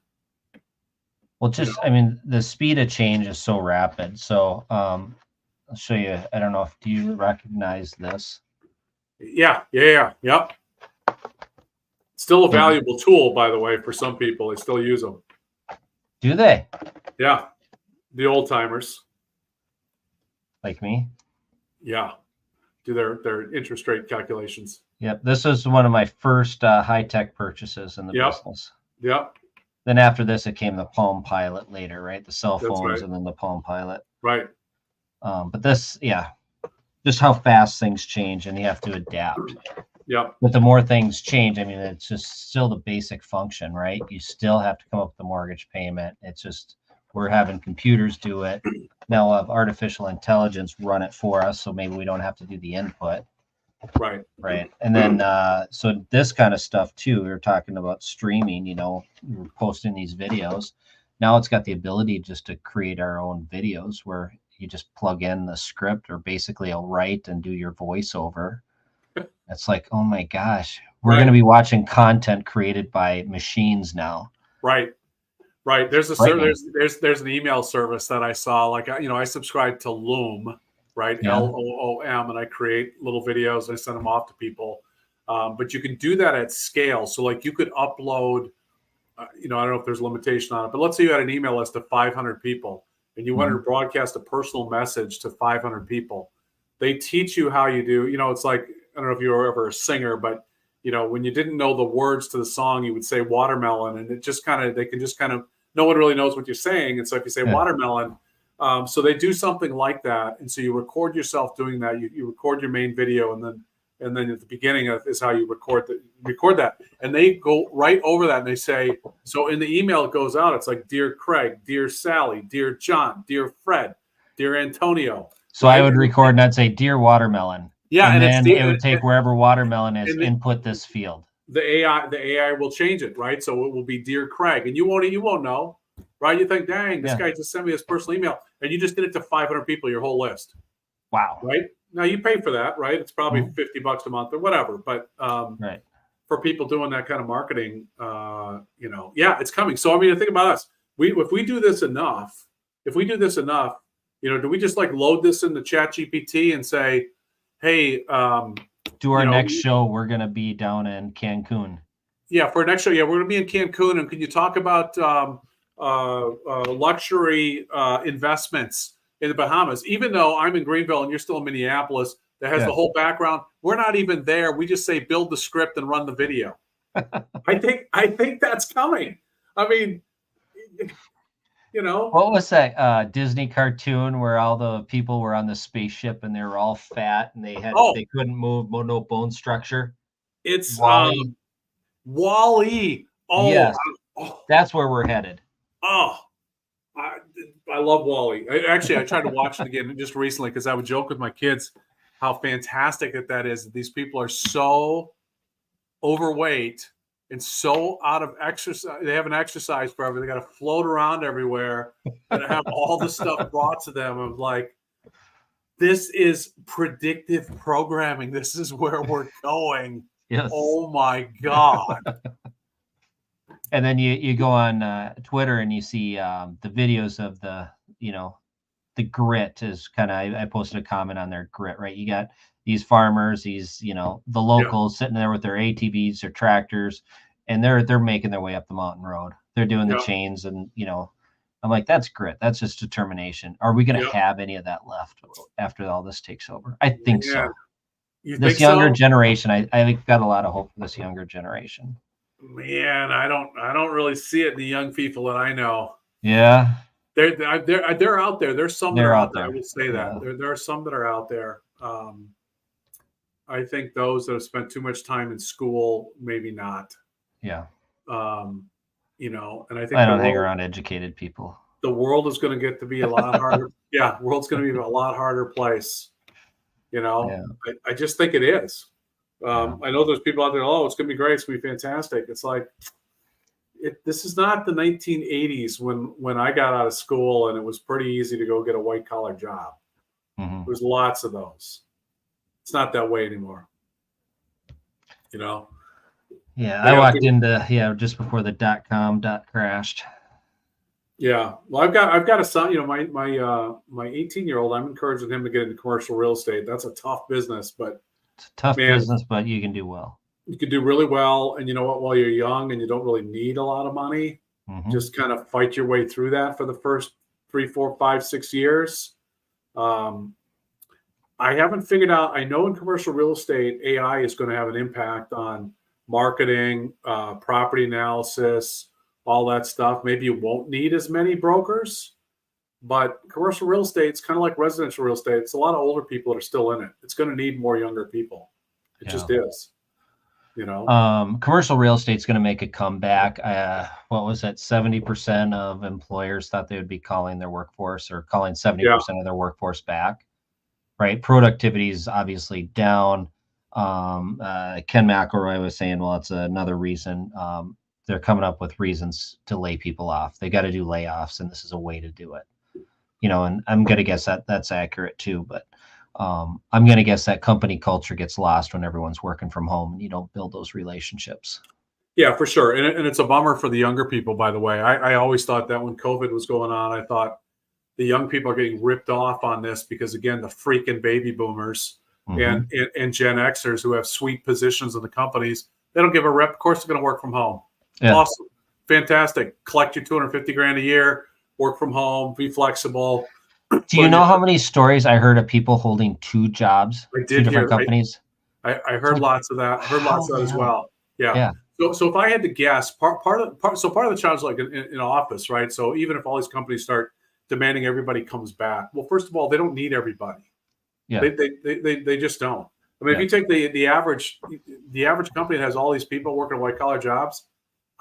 Well, just, I mean, the speed of change is so rapid. So I'll show you. I don't know if do you recognize this. Yep. Still a valuable tool, by the way, for some people. They still use them. Do they? Yeah, the old timers. Like me? Yeah, do their interest rate calculations. Yep. This was one of my first high-tech purchases in the business. Yep. Then after this, it came the Palm Pilot later, right? The cell That's phones right. and then the Palm Pilot. Right. But this, yeah, just how fast things change and you have to adapt. Yep. But the more things change, I mean, it's just still the basic function, right? You still have to come up with the mortgage payment. It's just we're having computers do it. Now we'll have artificial intelligence run it for us, so maybe we don't have to do the input. Right. Right. And then so this kind of stuff too, we were talking about streaming, you know, we were posting these videos. Now it's got the ability just to create our own videos where you just plug in the script or basically I'll write and do your voiceover. It's like, oh my gosh, we're going to be watching content created by machines now. Right. There's there's an email service that I saw, like, you know, I subscribe to Loom, right? Yeah. LOOM, and I create little videos and I send them off to people. But you can do that at scale. So like you could upload, you know, I don't know if there's a limitation on it, but let's say you had an email list of 500 people and you wanted to broadcast a personal message to 500 people. They teach you how you do, you know, it's like, I don't know if you were ever a singer, but you know, when you didn't know the words to the song, you would say watermelon, and it just kind of, they can just kind of, no one really knows what you're saying. And so if you say watermelon, so they do something like that. And so you record yourself doing that. You record your main video, and then at the beginning is how you record that. And they go right over that and they say, so in the email it goes out, it's like, Dear Craig, Dear Sally, Dear John, Dear Fred, Dear Antonio. So right? I would record and I'd say, Dear Watermelon. Yeah, and then it would take wherever watermelon is, input this field. The AI will change it, right? So it will be Dear Craig, and you won't know, right? You think, dang, this guy just sent me his personal email, and you just did it to 500 people, your whole list. Wow. Right? Now you pay for that, right? It's probably $50 a month or whatever, but right. For people doing that kind of marketing, you know, yeah, it's coming. So I mean, think about us. If we do this enough, you know, do we just like load this into ChatGPT and say, hey, do our next show, we're going to be down in Cancun. Yeah, for our next show, we're going to be in Cancun. And can you talk about luxury investments in the Bahamas? Even though I'm in Greenville and you're still in Minneapolis, that has the whole background. We're not even there. We just say build the script and run the video. I think that's coming. I mean, you know, what was that Disney cartoon where all the people were on the spaceship and they were all fat and they couldn't move, no bone structure? It's Wall-E. Wall-E. Oh, yes, that's where we're headed. Oh, I love Wall-E. I tried to watch it again just recently because I would joke with my kids how fantastic that is. These people are so overweight and so out of exercise. They haven't exercised forever. They got to float around everywhere and have all the stuff brought to them. I'm like, this is predictive programming. This is where we're going. Yes. Oh my God. And then you go on Twitter and you see the videos of the, you know, the grit is kind of, I posted a comment on their grit, right? You got these farmers, these, you know, the locals sitting there with their ATVs or tractors, and they're making their way up the mountain road. They're doing the chains, and, you know, I'm like, that's grit. That's just determination. Are we going to have any of that left after all this takes over? I think so. This younger generation, I've got a lot of hope for this younger generation. Man, I don't really see it in the young people that I know. Yeah. They're out there. There's some that are out there. I will say that. There are some that are out there. I think those that have spent too much time in school, maybe not. Yeah. You know, and I think I don't hang around educated people. The world is going to get to be a lot harder. Yeah, world's going to be a lot harder place. You know, I just think it is. I know there's people out there, oh, it's going to be great. It's going to be fantastic. It's like, this is not the 1980s when I got out of school and it was pretty easy to go get a white collar job. There's lots of those. It's not that way anymore. You know? Yeah, I walked into, just before the .com crashed. Yeah. Well, I've got a son. You know, my 18-year-old. I'm encouraging him to get into commercial real estate. That's a tough business, but It's a tough man, business, but you can do well. you could do really well. And you know what? While you're young and you don't really need a lot of money, Hmm. just kind of fight your way through that for the first 3, 4, 5, 6 years. Um, I haven't figured out. I know in commercial real estate, AI is going to have an impact on marketing, property analysis, all that stuff. Maybe you won't need as many brokers, but commercial real estate, it's kind of like residential real estate. It's a lot of older people that are still in it. It's going to need more younger people. It Yeah. just is, you know? Commercial real estate's going to make a comeback. What was it? 70% of employers thought they would be calling their workforce or calling 70% of their workforce back. Right? Productivity is obviously down. Ken McElroy was saying, well, it's another reason. They're coming up with reasons to lay people off. They got to do layoffs, and this is a way to do it. You know, and I'm going to guess that that's accurate too. But I'm going to guess that company culture gets lost when everyone's working from home and you don't build those relationships. Yeah, for sure. And it's a bummer for the younger people, by the way. I always thought that when COVID was going on, I thought the young people are getting ripped off on this because, again, the freaking baby boomers and Gen Xers who have sweet positions in the companies, they don't give a rip. Of course, they're going to work from home. Yeah. Awesome. Fantastic. Collect your 250 grand a year, work from home, be flexible. Do you know how many stories I heard of people holding two jobs, two different companies? I heard lots of that. I heard lots of that as well. Yeah. So if I had to guess, part of the challenge, like in office, right? So even if all these companies start demanding everybody comes back, well, first of all, they don't need everybody. Yeah. They just don't. I mean, if you take the average company that has all these people working white collar jobs,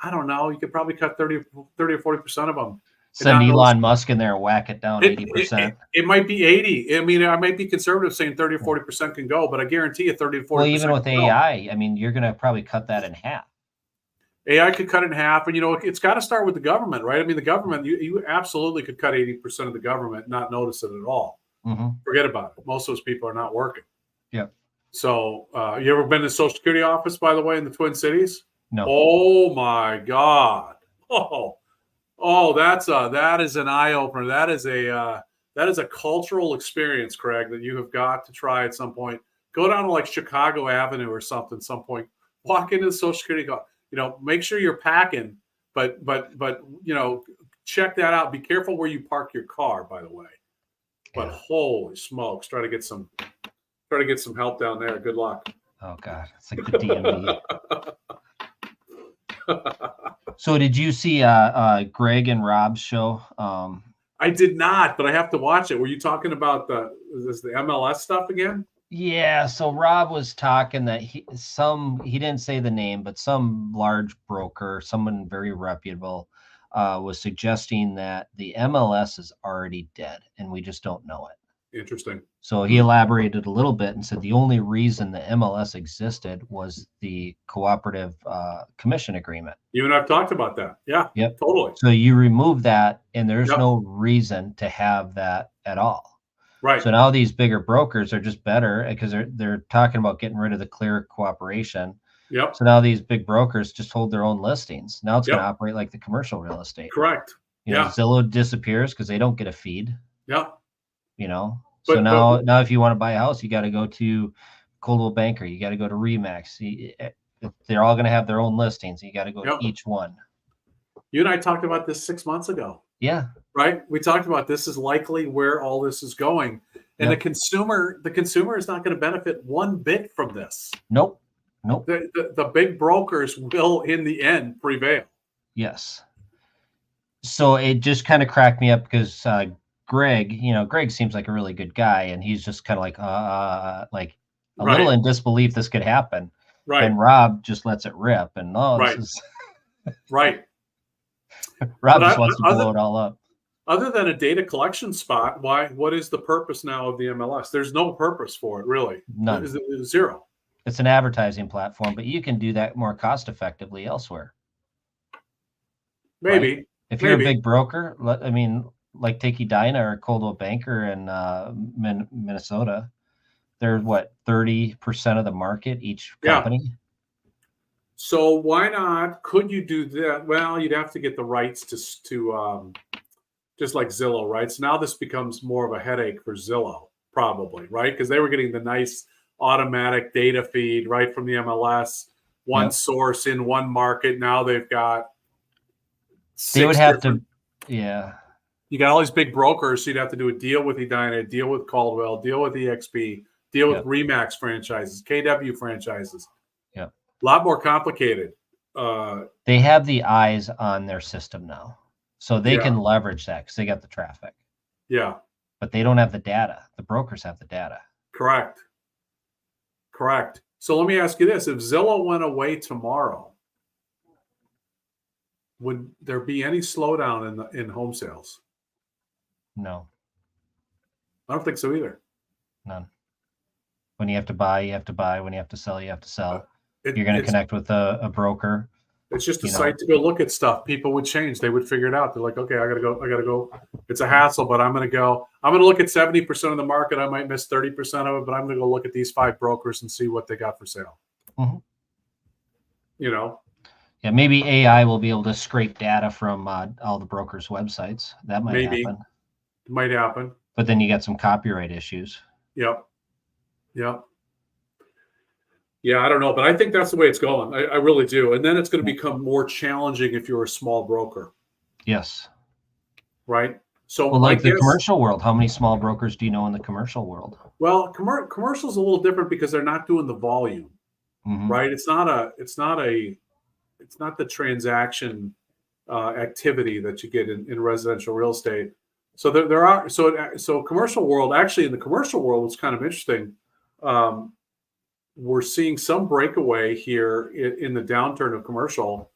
I don't know, you could probably cut 30 or 40% of them. Send Elon Musk in there and whack it down 80%. It might be 80. I mean, I might be conservative saying 30 or 40% can go, but I guarantee you 30 to 40%. Well, even with AI, I mean, you're going to probably cut that in half. AI could cut it in half, and it's got to start with the government, right? I mean, the government, you absolutely could cut 80% of the government and not notice it at all. Forget about it. Most of those people are not working. Yeah. So, you ever been to the Social Security office, by the way, in the Twin Cities? No. Oh my God. Oh, that is an eye opener. That is a cultural experience, Craig, that you have got to try at some point. Go down to like Chicago Avenue or something. Some point, walk into the Social Security. Make sure you're packing, but check that out. Be careful where you park your car, by the way. But holy smokes, try to get some help down there. Good luck. Oh God, it's like the DMV. So did you see Greg and Rob's show? I did not, but I have to watch it. Were you talking about the MLS stuff again? Yeah. So Rob was talking that he didn't say the name, but some large broker, someone very reputable, was suggesting that the MLS is already dead and we just don't know it. Interesting. So he elaborated a little bit and said the only reason the MLS existed was the cooperative commission agreement. You and I've talked about that. Yeah. Yep. Totally. So you remove that and there's no reason to have that at all. Right. So now these bigger brokers are just better because they're talking about getting rid of the clear cooperation. Yep. So now these big brokers just hold their own listings. Now it's going to operate like the commercial real estate. Correct. Zillow disappears because they don't get a feed. Yeah. So now if you want to buy a house, you got to go to Coldwell Banker. You got to go to Remax. They're all going to have their own listings. You got to go to each one. You and I talked about this 6 months ago. Yeah. Right. We talked about this is likely where all this is going. And the consumer is not going to benefit one bit from this. Nope. The big brokers will, in the end, prevail. Yes. So it just kind of cracked me up because Greg seems like a really good guy, and he's just kind of like a little in disbelief this could happen. Right. And Rob just lets it rip, and this is right. Rob just wants to blow it all up. Other than a data collection spot, what is the purpose now of the MLS? There's no purpose for it, really. None. It's zero. It's an advertising platform, but you can do that more cost effectively elsewhere. Maybe. Right? If you're a big broker, like take Edina or Coldwell Banker in Minnesota, they're 30% of the market, each company. Yeah. So why not? Could you do that? Well, you'd have to get the rights to just like Zillow, right? So now this becomes more of a headache for Zillow, probably, right? Because they were getting the nice automatic data feed right from the MLS, one source in one market. Now they've got They would have to, yeah. You got all these big brokers, so you'd have to do a deal with Edina, deal with Caldwell, deal with EXP, deal with Remax franchises, KW franchises. Yeah. A lot more complicated. They have the eyes on their system now, so they can leverage that because they got the traffic. Yeah. But they don't have the data. The brokers have the data. Correct. So let me ask you this. If Zillow went away tomorrow, would there be any slowdown in home sales? No. I don't think so either. None. When you have to buy, you have to buy. When you have to sell, you have to sell. You're going to connect with a broker. It's just a site to go look at stuff. People would change. They would figure it out. They're like, okay, I gotta go. It's a hassle, but I'm gonna go. I'm gonna look at 70% of the market. I might miss 30% of it, but I'm gonna go look at these 5 brokers and see what they got for sale. Mm-hmm. Yeah, maybe AI will be able to scrape data from all the brokers' websites. That might happen. It might happen. But then you got some copyright issues. Yep. Yeah, I don't know, but I think that's the way it's going. I really do. And then it's going to become more challenging if you're a small broker. Yes. Right? So, well, like the commercial world, how many small brokers do you know in the commercial world? Well, commercial is a little different because they're not doing the volume, right? It's not the transaction activity that you get in residential real estate. So there are so commercial world, actually in the commercial world, it's kind of interesting. We're seeing some breakaway here in the downturn of commercial,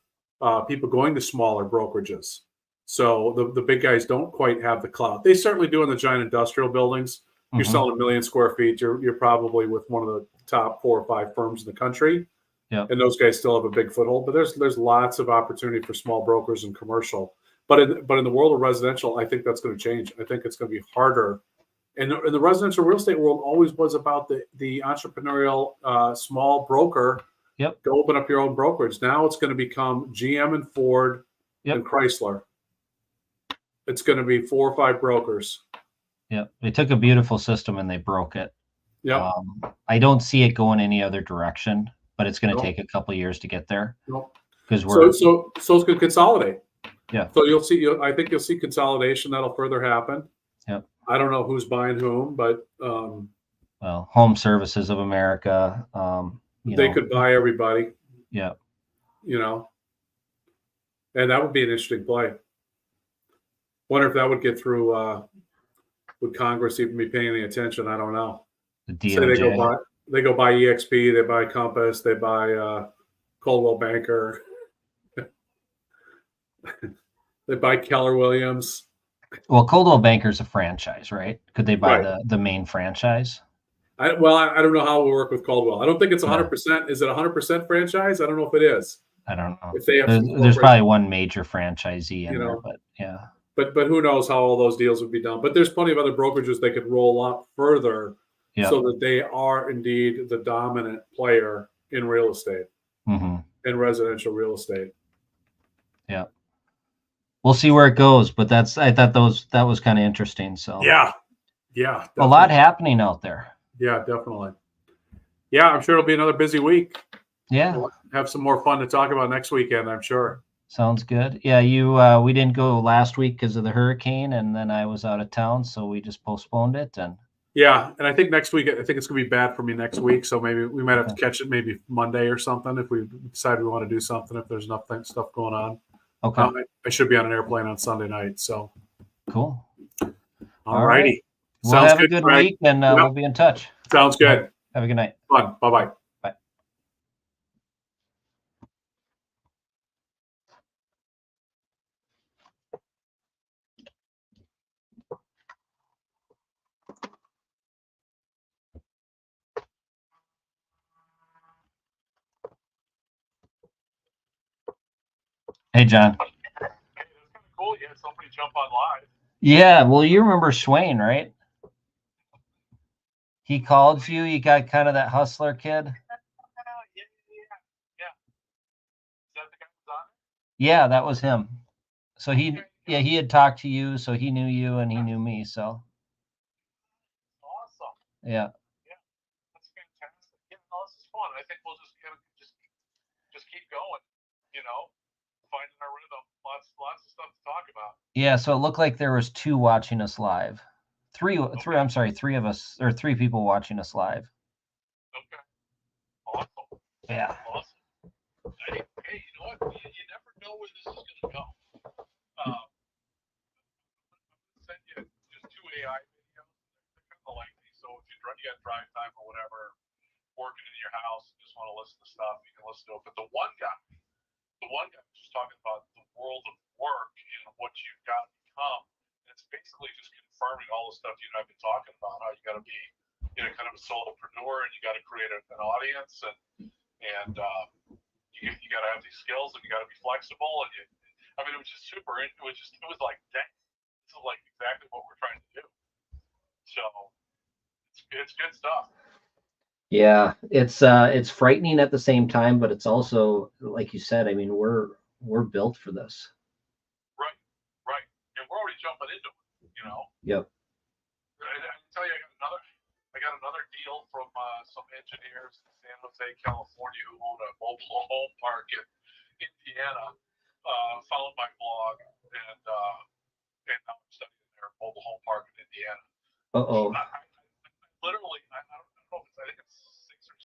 people going to smaller brokerages. So the big guys don't quite have the clout. They certainly do in the giant industrial buildings. You're selling 1 million square feet. You're probably with one of the top 4 or 5 firms in the country. Yeah. And those guys still have a big foothold. But there's lots of opportunity for small brokers in commercial. But in the world of residential, I think that's going to change. I think it's going to be harder. And the residential real estate world always was about the entrepreneurial small broker. Yep. Go open up your own brokerage. Now it's going to become GM and Ford and Chrysler. It's going to be 4 or 5 brokers. Yeah, they took a beautiful system and they broke it. Yeah. I don't see it going any other direction, but it's going to take a couple of years to get there. Because so it's going to consolidate. Yeah. So I think you'll see consolidation that'll further happen. Yeah. I don't know who's buying whom, but well, Home Services of America. They could buy everybody. Yeah. And that would be an interesting play. Wonder if that would get through. Would Congress even be paying any attention? I don't know. The DOJ. They go buy EXP, they buy Compass, they buy Coldwell Banker, they buy Keller Williams. Well, Coldwell Banker's a franchise, right? Could they buy the main franchise? I don't know how it will work with Caldwell. I don't think it's 100%. Is it 100% franchise? I don't know if it is. I don't know. If they have there's probably one major franchisee in there, but yeah. But who knows how all those deals would be done. But there's plenty of other brokerages they could roll up further so that they are indeed the dominant player in real estate, in residential real estate. Yeah. We'll see where it goes, but I thought that was kind of interesting. So yeah, definitely. A lot happening out there. Yeah, definitely. Yeah, I'm sure it'll be another busy week. Yeah, we'll have some more fun to talk about next weekend, I'm sure. Sounds good. Yeah, we didn't go last week because of the hurricane, and then I was out of town, so we just postponed it. And yeah, and I think next week, I think it's gonna be bad for me next week, so maybe we might have to catch it maybe Monday or something if we decide we want to do something. If there's enough stuff going on. Okay. I should be on an airplane on Sunday night, so cool. All righty. Well, have a good week, and we'll be in touch. Sounds good. Have a good night. Fun. Bye-bye. Bye. Hey, John. Hey, that's kind of cool. You had somebody jump on live. Yeah, well, you remember Swain, right? He called you. You got kind of that hustler kid. Yeah. Is that the guy who's on? Yeah, that was him. So he Yeah, he had talked to you, so he knew you and he knew me. So Awesome. yeah. Yeah, that's fantastic. Yeah, no, this is fun. I think we'll just keep going. You know, finding our rhythm. Lots of stuff to talk about. Yeah, so it looked like there was 2 watching us live. Three, I'm sorry, 3 of us, or 3 people watching us live. Okay. Awesome. Yeah. Awesome. Hey, you know what? You never know where this is going to go. I'm going to send you just 2 AI videos. They're kind of lengthy, so if you got drive time or whatever, working in your house, and just want to listen to stuff, you can listen to it. But the one guy was just talking about the world of work and what you've got to become. And it's basically just confirming all the stuff you and I've been talking about. How you got to be, kind of a solopreneur, and you got to create an audience, and you got to have these skills, and you got to be flexible. And I mean, it was just super. It was like, dang, this is like exactly what we're trying to do. So it's good stuff. Yeah, it's frightening at the same time, but it's also, like you said, I mean, we're built for this. Right. And we're already jumping into it. Yep. I can tell you, I got another deal from some engineers in San Jose, California, who own a mobile home park in Indiana. Found my blog, and now I'm studying their mobile home park in Indiana. Uh-oh. I